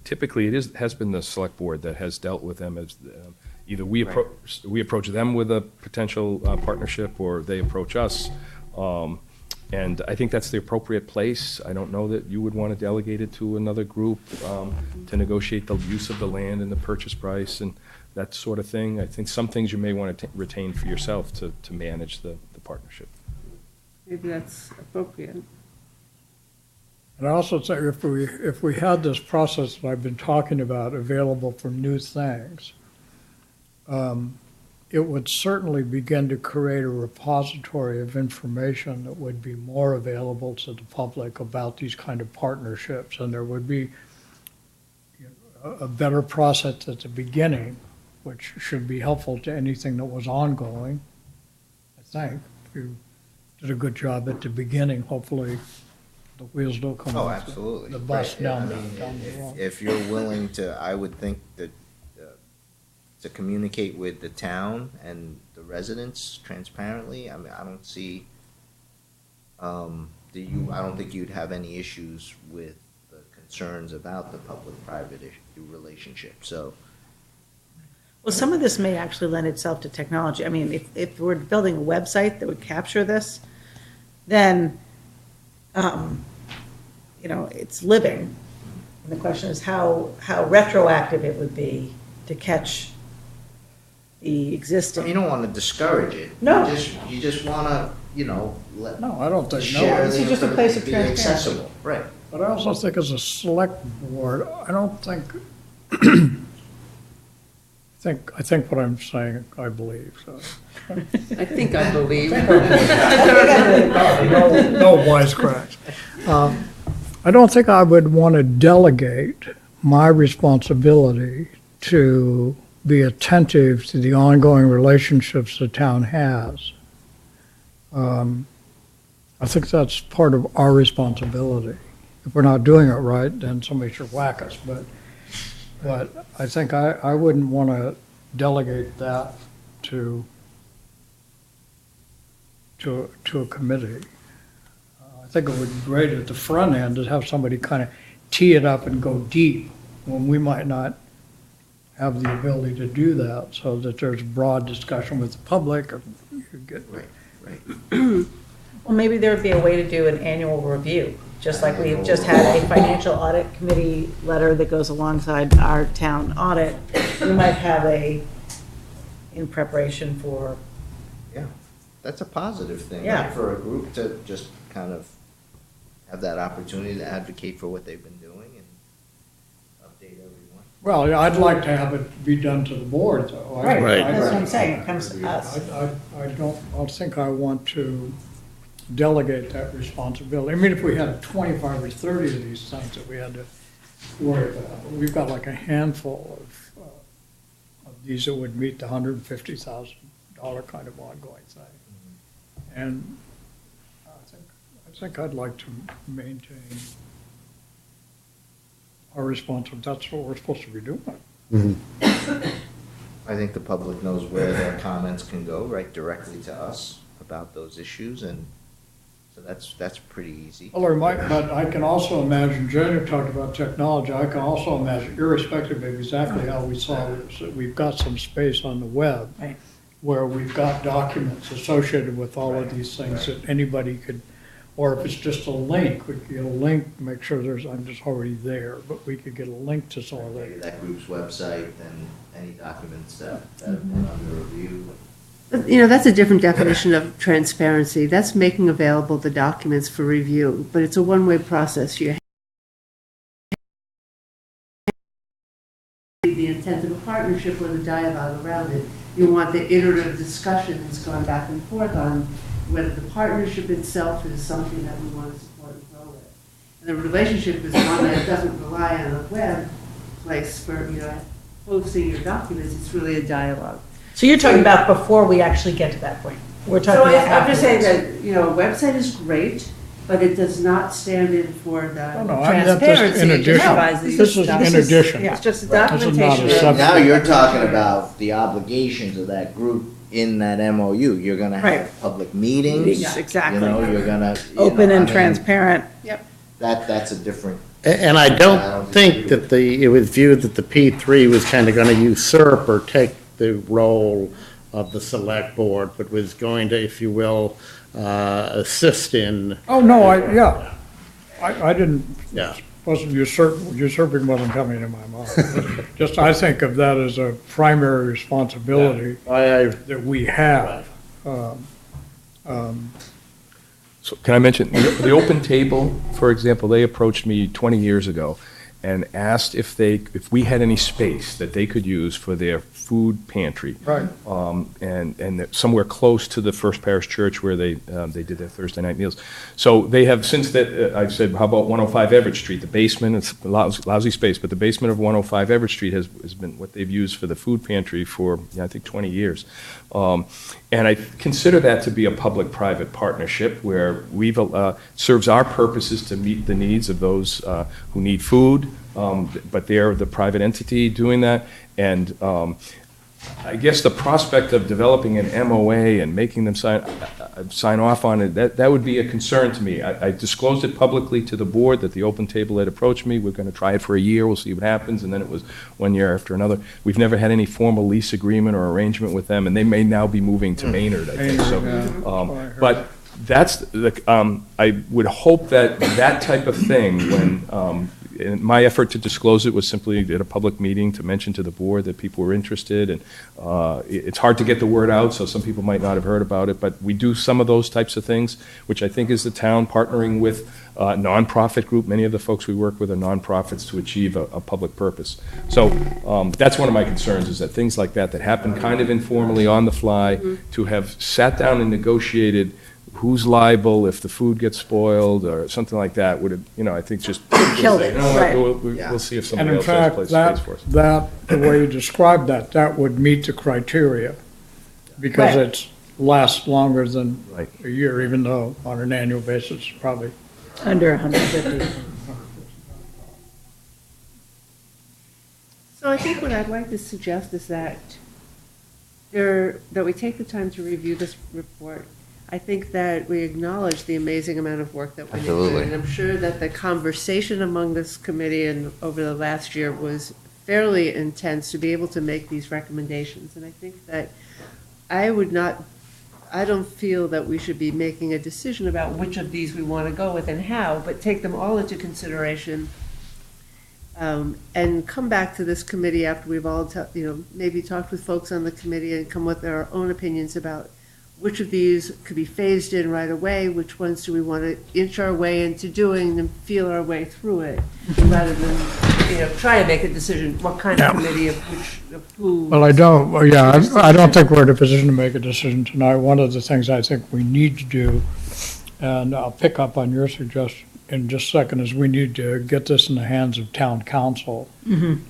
typically has been the select board that has dealt with them as, either we approach them with a potential partnership, or they approach us. And I think that's the appropriate place. I don't know that you would want to delegate it to another group to negotiate the use of the land and the purchase price and that sort of thing. I think some things you may want to retain for yourself to manage the partnership. Maybe that's appropriate. and I also think if we had this process that I've been talking about available for new things, it would certainly begin to create a repository of information that would be more available to the public about these kind of partnerships, and there would be a better process at the beginning, which should be helpful to anything that was ongoing. I think if you did a good job at the beginning, hopefully the wheels don't come Oh, off absolutely. the bus Right. down I mean, down the road. if you're willing to, I would think that to communicate with the town and the residents transparently, I mean, I don't see, I don't think you'd have any issues with the concerns about the public-private relationship, so. Well, some of this may actually lend itself to technology. I mean, if we're building a website that would capture this, then, it's living. And the question is how retroactive it would be to catch the existing. You don't want to discourage it. No. You just want to, let. No, I don't think, Share no. This the is just a place of information, be transparency. accessible, right. But I also think as a select board, I don't think, I think what I'm saying, I believe, so. I think I believe. No wisecracks. I don't think I would want to delegate my responsibility to be attentive to the ongoing relationships the town has. I think that's part of our responsibility. If we're not doing it right, then somebody should whack us, but I think I wouldn't want to delegate that to a committee. I think it would be great at the front end to have somebody kind of tee it up and go deep when we might not have the ability to do that, so that there's broad discussion with the public. Right. Well, maybe there would be a way to do an annual review, just like we've just had a financial audit committee letter that goes alongside our town audit. We might have in preparation for. Yeah, that's a positive thing, Yeah. right, for a group to just kind of have that opportunity to advocate for what they've been doing and update everyone. Well, yeah, I'd like to have it be done to the board, though. Right, Right. that's what I'm saying, it comes to us. I don't think I want to delegate that responsibility. I mean, if we had 25 or 30 of these things that we had to worry about, we've got like a handful of these that would meet the $150,000 kind of ongoing thing. And I think I'd like to maintain our responsibility. That's what we're supposed to be doing. I think the public knows where their comments can go, right, directly to us about those issues, and so that's pretty easy. Well, there might, but I can also imagine, Jenny talked about technology, I can also imagine, irrespective of exactly how we solve this, that we've got some space on the web Right. where we've got documents associated with all of these things that anybody could Or if it's just a link, we could get a link, make sure I'm just already there, but we could get a link to some of Maybe that. that group's website and any documents that have been under review. You know, that's a different definition of transparency. That's making available the documents for review, but it's a one-way process. You the intent of a partnership or the dialogue around it. You want the iterative discussion that's going back and forth on whether the partnership itself is something that we want to support and grow with. And the relationship is one that doesn't rely on a web place for, posting your documents. It's really a dialogue. So you're talking about before we actually get to that point? We're talking So about I'm just saying afterwards. that, a website is great, but it does not stand in for the Oh, no, that's just in transparency. It just addition. provides the This is in addition. It's just a This is not a documentation. separate- Now you're talking about the obligations of that group in that MOU. You're gonna Right. have public meetings. Meetings, exactly. You're gonna. Open and I mean, transparent. That's a different. And I don't think that it was viewed that the P3 was kind of going to usurp or take the role of the select board, but was going to, if you will, assist in. Oh, no, I didn't, Yeah. wasn't usurping wasn't coming to my mind. Just, I think of that as a primary responsibility that we have. So can I mention, the Open Table, for example, they approached me 20 years ago and asked if we had any space that they could use for their food pantry. Right. And somewhere close to the First Parish Church where they did their Thursday night meals. So they have, since that, I said, how about 105 Everett Street? The basement, it's a lousy space, but the basement of 105 Everett Street has been what they've used for the food pantry for, I think, 20 years. And I consider that to be a public-private partnership where we've serves our purposes to meet the needs of those who need food, but they're the private entity doing that. And I guess the prospect of developing an MOA and making them sign off on it, that would be a concern to me. I disclosed it publicly to the board that the Open Table had approached me. We're going to try it for a year. We'll see what happens. And then it was 1 year after another. We've never had any formal lease agreement or arrangement with them, and they may now be moving to Maynard, I think. So, but that's I would hope that type of thing, when and my effort to disclose it was simply at a public meeting to mention to the board that people were interested, and it's hard to get the word out, so some people might not have heard about it, but we do some of those types of things, which I think is the town partnering with a nonprofit group. Many of the folks we work with are nonprofits to achieve a public purpose. So that's one of my concerns, is that things like that happen kind of informally on the fly, to have sat down and negotiated who's liable if the food gets spoiled or something like that would have, I think just Killed it, right. We'll see if And somebody in else has fact, place for us. the way you described that would meet the criteria, because Right. it lasts longer than Right. a year, even though on an annual basis, probably. Under 150. So I think what I'd like to suggest is that we take the time to review this report. I think that we acknowledge the amazing amount of work that went into Absolutely. it. And I'm sure that the conversation among this committee and over the last year was fairly intense to be able to make these recommendations. And I think that I don't feel that we should be making a decision about which of these we want to go with and how, but take them all into consideration, and come back to this committee after we've all, maybe talked with folks on the committee and come with our own opinions about which of these could be phased in right away, which ones do we want to inch our way into doing and feel our way through it, rather than, try and make a decision, what kind of committee of who. Well, I don't think we're in a position to make a decision tonight. One of the things I think we need to do, and I'll pick up on your suggestion in just a second, is we need to get this in the hands of town council,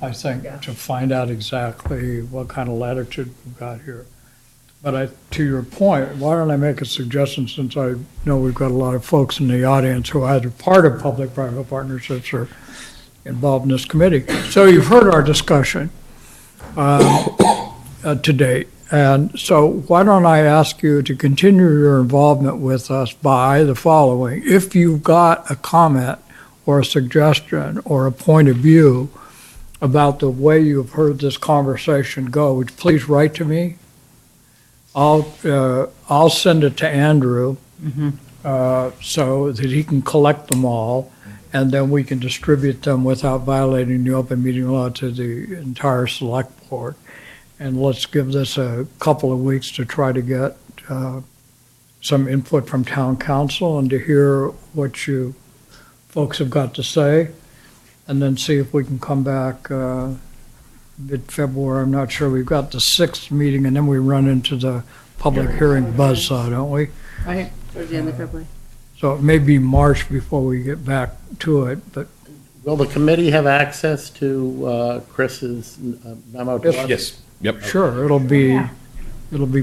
I think, to find out exactly what kind of latitude we've got here. But to your point, why don't I make a suggestion, since I know we've got a lot of folks in the audience who are either part of public-private partnerships or involved in this committee. So you've heard our discussion to date. And so why don't I ask you to continue your involvement with us by the following. If you've got a comment or a suggestion or a point of view about the way you've heard this conversation go, would you please write to me? I'll send it to Andrew, so that he can collect them all, and then we can distribute them without violating the open meeting law to the entire select board. And let's give this a couple of weeks to try to get some input from town council and to hear what you folks have got to say, and then see if we can come back mid-February. I'm not sure. We've got the 6th meeting, and then we run into the public hearing buzzsaw, don't we? Right, towards the end of February. So it may be March before we get back to it, but Will the committee have access to Chris's memo to us? Yes, yep. sure, it'll be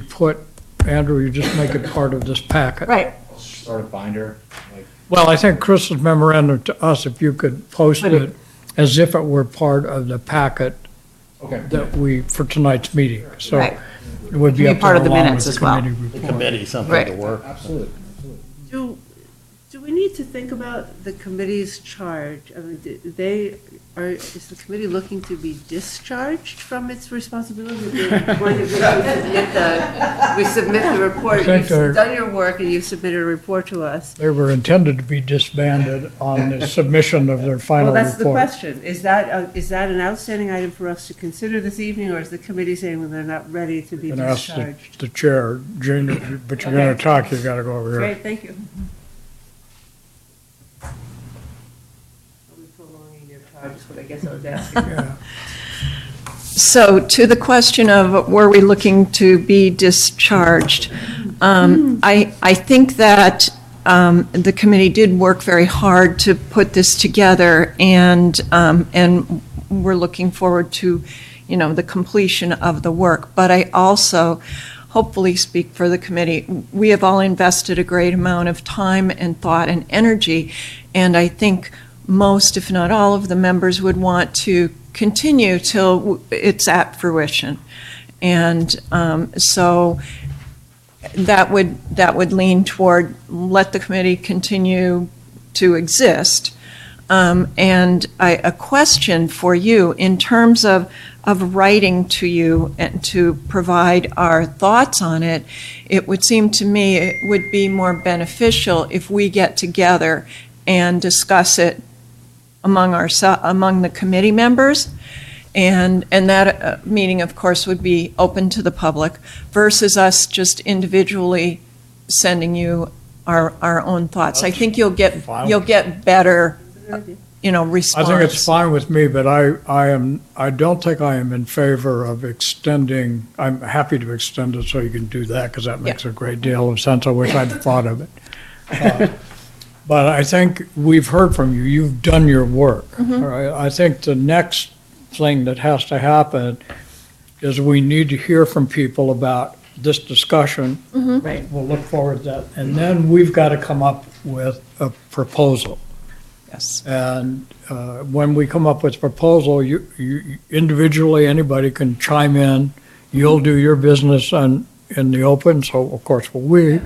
put, Andrew, you just make it part of this packet. Right. I'll start a binder, like, Well, I think Chris's memorandum to us, if you could post it as if it were part of the packet okay. that for tonight's meeting. So Right. it would be Be up to part of the along minutes with as well. committee The report. committee, something Right. to work. Absolutely. Do we need to think about the committee's charge? I mean, is the committee looking to be discharged from its responsibility? We submit the report, I think you've done your work and you've submitted a report to us. They were intended to be disbanded on the submission of their final Well, report. that's the question. Is that an outstanding item for us to consider this evening, or is the committee saying that they're not ready to be And ask discharged? the chair, Jane, but you're gonna talk, you gotta go over here. Great, thank you. Are we prolonging your charge, is what I guess I was asking. Yeah. So to the question of were we looking to be discharged, I think that the committee did work very hard to put this together, and we're looking forward to, the completion of the work. But I also hopefully speak for the committee. We have all invested a great amount of time and thought and energy, and I think most, if not all, of the members would want to continue till it's at fruition. And so that would lean toward let the committee continue to exist. And a question for you in terms of writing to you and to provide our thoughts on it, it would seem to me it would be more beneficial if we get together and discuss it among the committee members, and that meeting, of course, would be open to the public, versus us just individually sending you our own thoughts. I think you'll get better, response. I think it's fine with me, but I don't think I am in favor of extending. I'm happy to extend it so you can do that, because that makes a great deal of sense. I wish I'd thought of it. But I think we've heard from you. You've done your work. All right? I think the next thing that has to happen is we need to hear from people about this discussion. Right. We'll look forward to that. And then we've got to come up with a proposal. Yes. And when we come up with a proposal, you individually, anybody can chime in. You'll do your business in the open, so of course will we.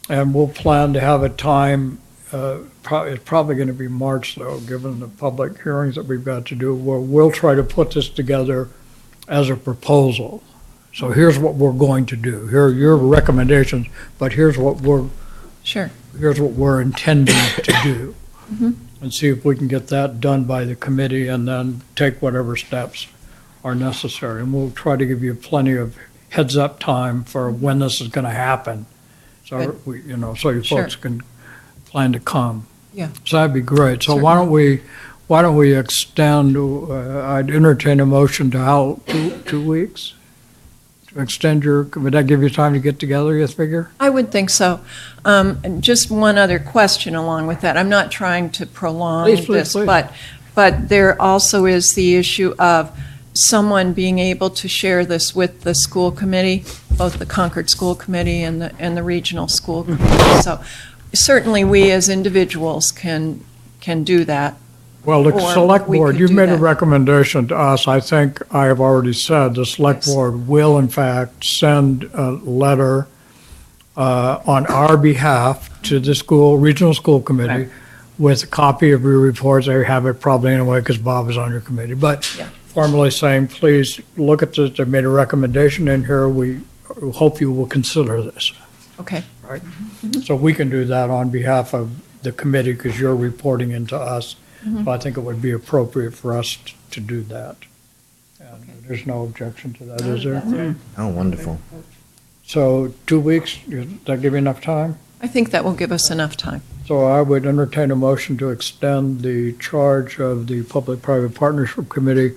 And we'll plan to have a time, it's probably going to be March though, given the public hearings that we've got to do, where we'll try to put this together as a proposal. So here's what we're going to do. Here are your recommendations, but here's what we're intending to do. And see if we can get that done by the committee, and then take whatever steps are necessary. And we'll try to give you plenty of heads up time for when this is going to happen. So so your folks can plan to come. Yeah. So that'd be great. So why don't we extend, I'd entertain a motion to 2 weeks? To extend would that give you time to get together, you figure? I would think so. And just one other question along with that. I'm not trying to prolong this, please. but there also is the issue of someone being able to share this with the school committee, both the Concord School Committee and the regional school committee. So certainly we as individuals can do that. Well, the Or select we board, could you've do made a that. recommendation to us. I think I have already said the select board will in fact send a letter on our behalf to the regional school committee with a copy of your reports. They have it probably anyway because Bob is on your committee. But formally saying, please look at this. They made a recommendation in here. We hope you will consider this. Okay. right? So we can do that on behalf of the committee because you're reporting into us. Mhm. So I think it would be appropriate for us to do that. And there's no objection to that, is there? Oh, wonderful. So 2 weeks, does that give you enough time? I think that will give us enough time. So I would entertain a motion to extend the charge of the Public-Private Partnership Committee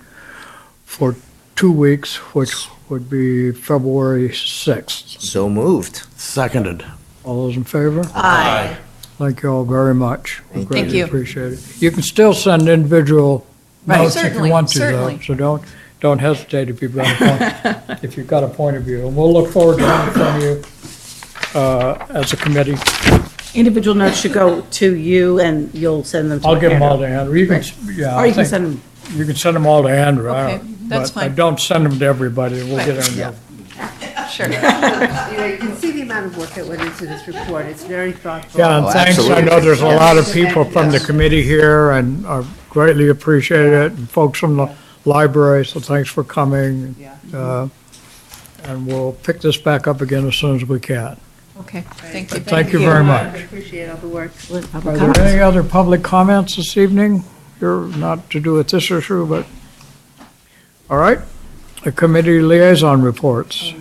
for 2 weeks, which would be February 6th. So moved. Seconded. All those in favor? Aye. Thank you all very much. We Thank greatly you. appreciate it. You can still send individual Right. notes if you Certainly, want to, though. certainly. So don't hesitate if you've got a point, if you've got a point of view. And we'll look forward to hearing from you as a committee. Individual notes should go to you, and you'll send them to I'll give them all Andrew. to Andrew. You can, yeah. Or I you can think send them, You can send them all to Andrew. Okay, that's But I fine. don't send them to everybody. We'll get them. Yeah. Sure. You know, you can see the amount of work that went into this report. It's very thoughtful. Yeah, and Oh, thanks. I absolutely. know there's a lot of people from the committee here, and I greatly appreciate it, and folks from the library, so thanks for coming. And we'll pick this back up again as soon as we can. Okay, thank you. Thank you very much. I appreciate all the work. Are there any other public comments this evening? You're not to do with this issue, but, all right. The committee liaison reports.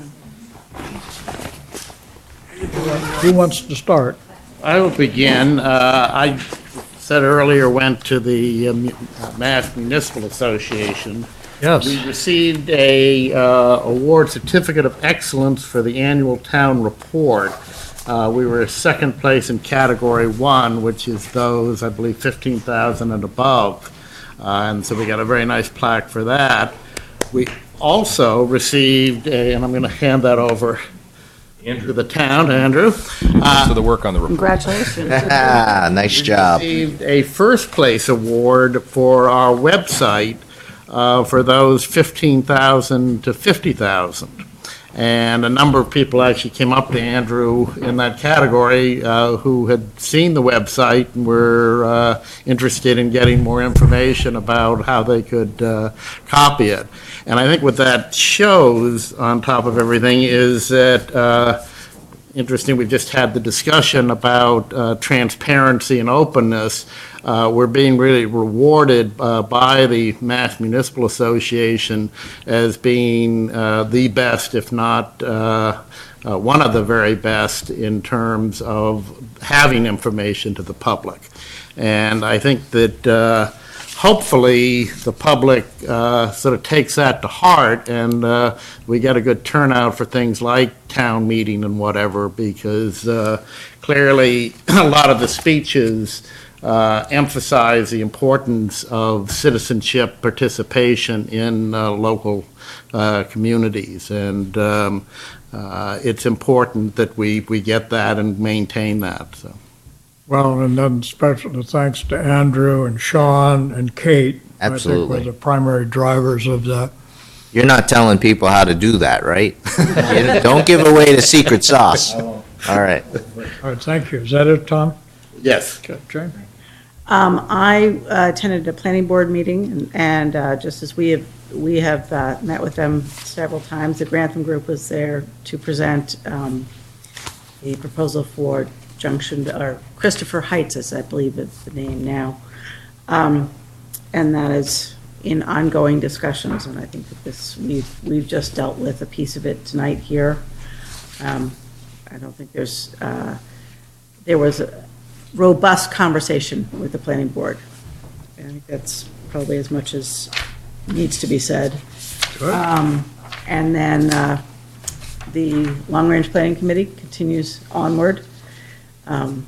Who wants to start? I will begin. I said earlier, went to the Mass Municipal Association. Yes. We received a award certificate of excellence for the annual town report. We were second place in category 1, which is those, I believe, 15,000 and above. And so we got a very nice plaque for that. We also received and I'm going to hand that over to the town, Andrew. For the work on the report. congratulations. Nice job. Received a first place award for our website for those 15,000 to 50,000. And a number of people actually came up to Andrew in that category who had seen the website and were interested in getting more information about how they could copy it. And I think what that shows, on top of everything, is that interesting, we just had the discussion about transparency and openness. We're being really rewarded by the Mass Municipal Association as being the best, if not one of the very best, in terms of having information to the public. And I think that hopefully the public sort of takes that to heart, and we get a good turnout for things like town meeting and whatever, because clearly a lot of the speeches emphasize the importance of citizenship participation in local communities. And it's important that we get that and maintain that, so. Well, and then special thanks to Andrew and Sean and Kate. I Absolutely. think were the primary drivers of that. You're not telling people how to do that, right? Don't give away the secret sauce. All right. All right, thank you. Is that it, Tom? Yes. Okay, Jane? I attended a planning board meeting, and just as we have met with them several times, the Grantham Group was there to present the proposal for Junction, or Christopher Heights, as I believe is the name now. And that is in ongoing discussions, and I think that this, we've just dealt with a piece of it tonight here. I don't think there was a robust conversation with the planning board. And I think that's probably as much as needs to be said. Good. And then the Long Range Planning Committee continues onward. And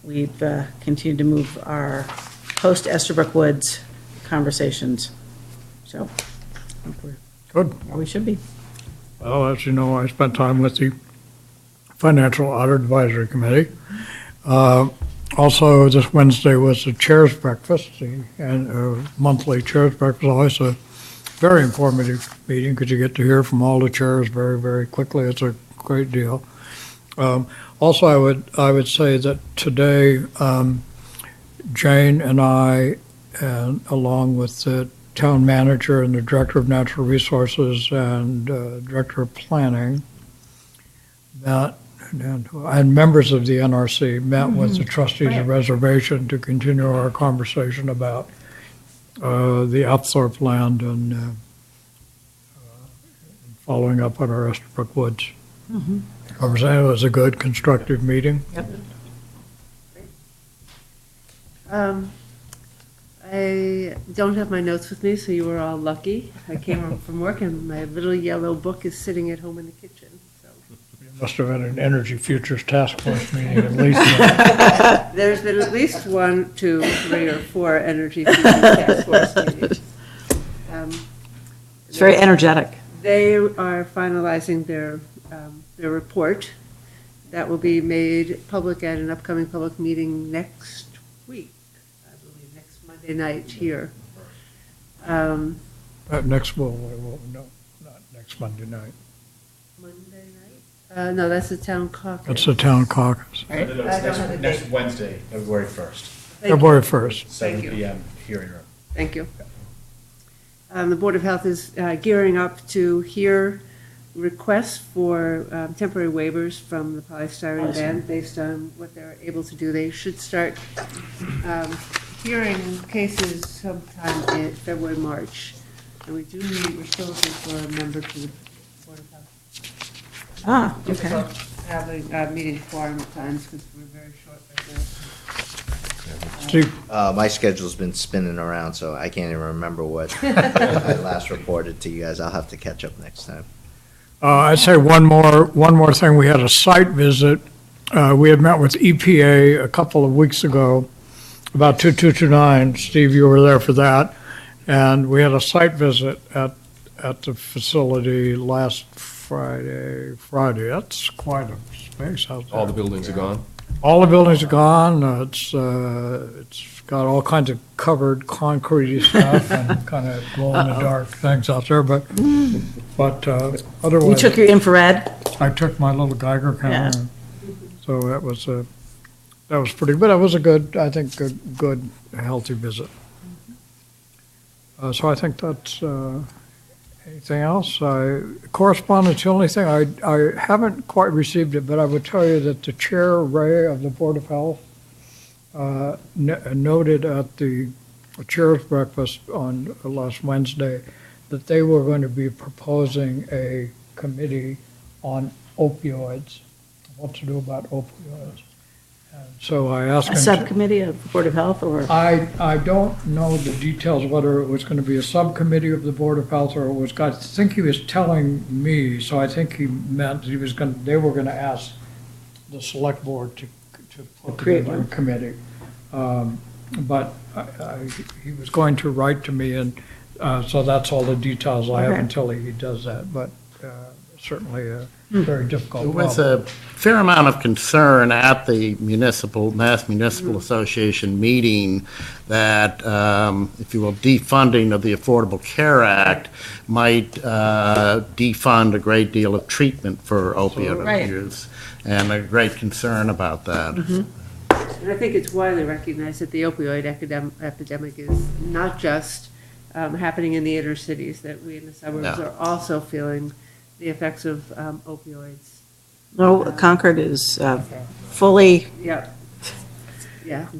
we've continued to move our post-Estabrook Woods conversations. So I think we're Good. where we should be. Well, as you know, I spent time with the Financial Audit Advisory Committee. Also, this Wednesday was the Chair's Breakfast, and monthly Chair's Breakfast, always a very informative meeting because you get to hear from all the chairs very, very quickly. It's a great deal. Also, I would say that today, Jane and I, and along with the town manager and the director of natural resources and director of planning, met, and members of the NRC met with the trustees of reservation to continue our conversation about the Upthorpe land and following up on our Estabrook Woods. I was saying it was a good, constructive meeting. I don't have my notes with me, so you were all lucky. I came home from work and my little yellow book is sitting at home in the kitchen. It must have been an Energy Futures Task Force meeting at least. There's been at least 1, 2, 3, or 4 Energy Futures Task Force meetings. It's very energetic. They are finalizing their report. That will be made public at an upcoming public meeting next week, I believe, next Monday night here. Next, well, no, not next Monday night. Monday night? No, that's the town caucus. That's the town caucus. Right? I don't have the Next date. Wednesday, February 1st. February 1st. 7 you. PM, hearing room. Thank you. The Board of Health is gearing up to hear requests for temporary waivers from the polystyrene ban based on what they're able to do. They should start hearing cases sometime in February, March. And we're still looking for a member to the Board of Health. Ah, okay. Difficult having meeting quorum at times because we're very short right now. Steve? My schedule's been spinning around, so I can't even remember what I last reported to you guys. I'll have to catch up next time. I'd say one more thing. We had a site visit. We had met with EPA a couple of weeks ago about 2229. Steve, you were there for that. And we had a site visit at the facility last Friday. That's quite a space out there. All the buildings are gone? All the buildings are gone. It's got all kinds of covered concrete stuff and kind of glow-in-the-dark things out there, but otherwise. You took your infrared? I took my little Geiger Yeah. counter. So that was pretty, but it was a good, I think, good, healthy visit. So I think that's, anything else? Correspondence, the only thing, I haven't quite received it, but I would tell you that the chair, Ray, of the Board of Health, noted at the chair's breakfast on last Wednesday that they were going to be proposing a committee on opioids, what to do about opioids. And so I asked him. A subcommittee of the Board of Health, or? I don't know the details, whether it was going to be a subcommittee of the Board of Health or it was, I think he was telling me, so I think he meant they were going to ask the select board to put together a committee. But he was going to write to me, and so that's all the details I have until he does that, but certainly a very difficult There problem. was a fair amount of concern at the Mass Municipal Association meeting that, if you will, defunding of the Affordable Care Act might defund a great deal of treatment for opioid abuse, and a great concern about that. And I think it's widely recognized that the opioid epidemic is not just happening in the inner cities, that we in the suburbs are also feeling the effects of opioids. No, Concord is fully involved.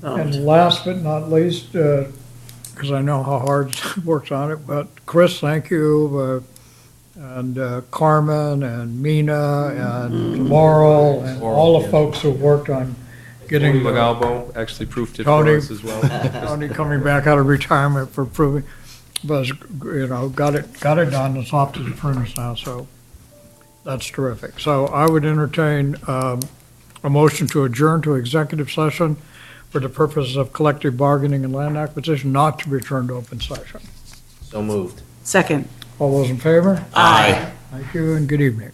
And last but not least, because I know how hard he works on it, but Chris, thank you, and Carmen and Mina and Laurel and all the folks who worked on getting. Tony Magalbo actually proofed it Tony, for us as well. Tony coming back out of retirement for proving, but got it done. It's off to the furnace now, so that's terrific. So I would entertain a motion to adjourn to executive session for the purposes of collective bargaining and land acquisition, not to return to open session. So moved. Second. All those in favor? Aye. Thank you and good evening.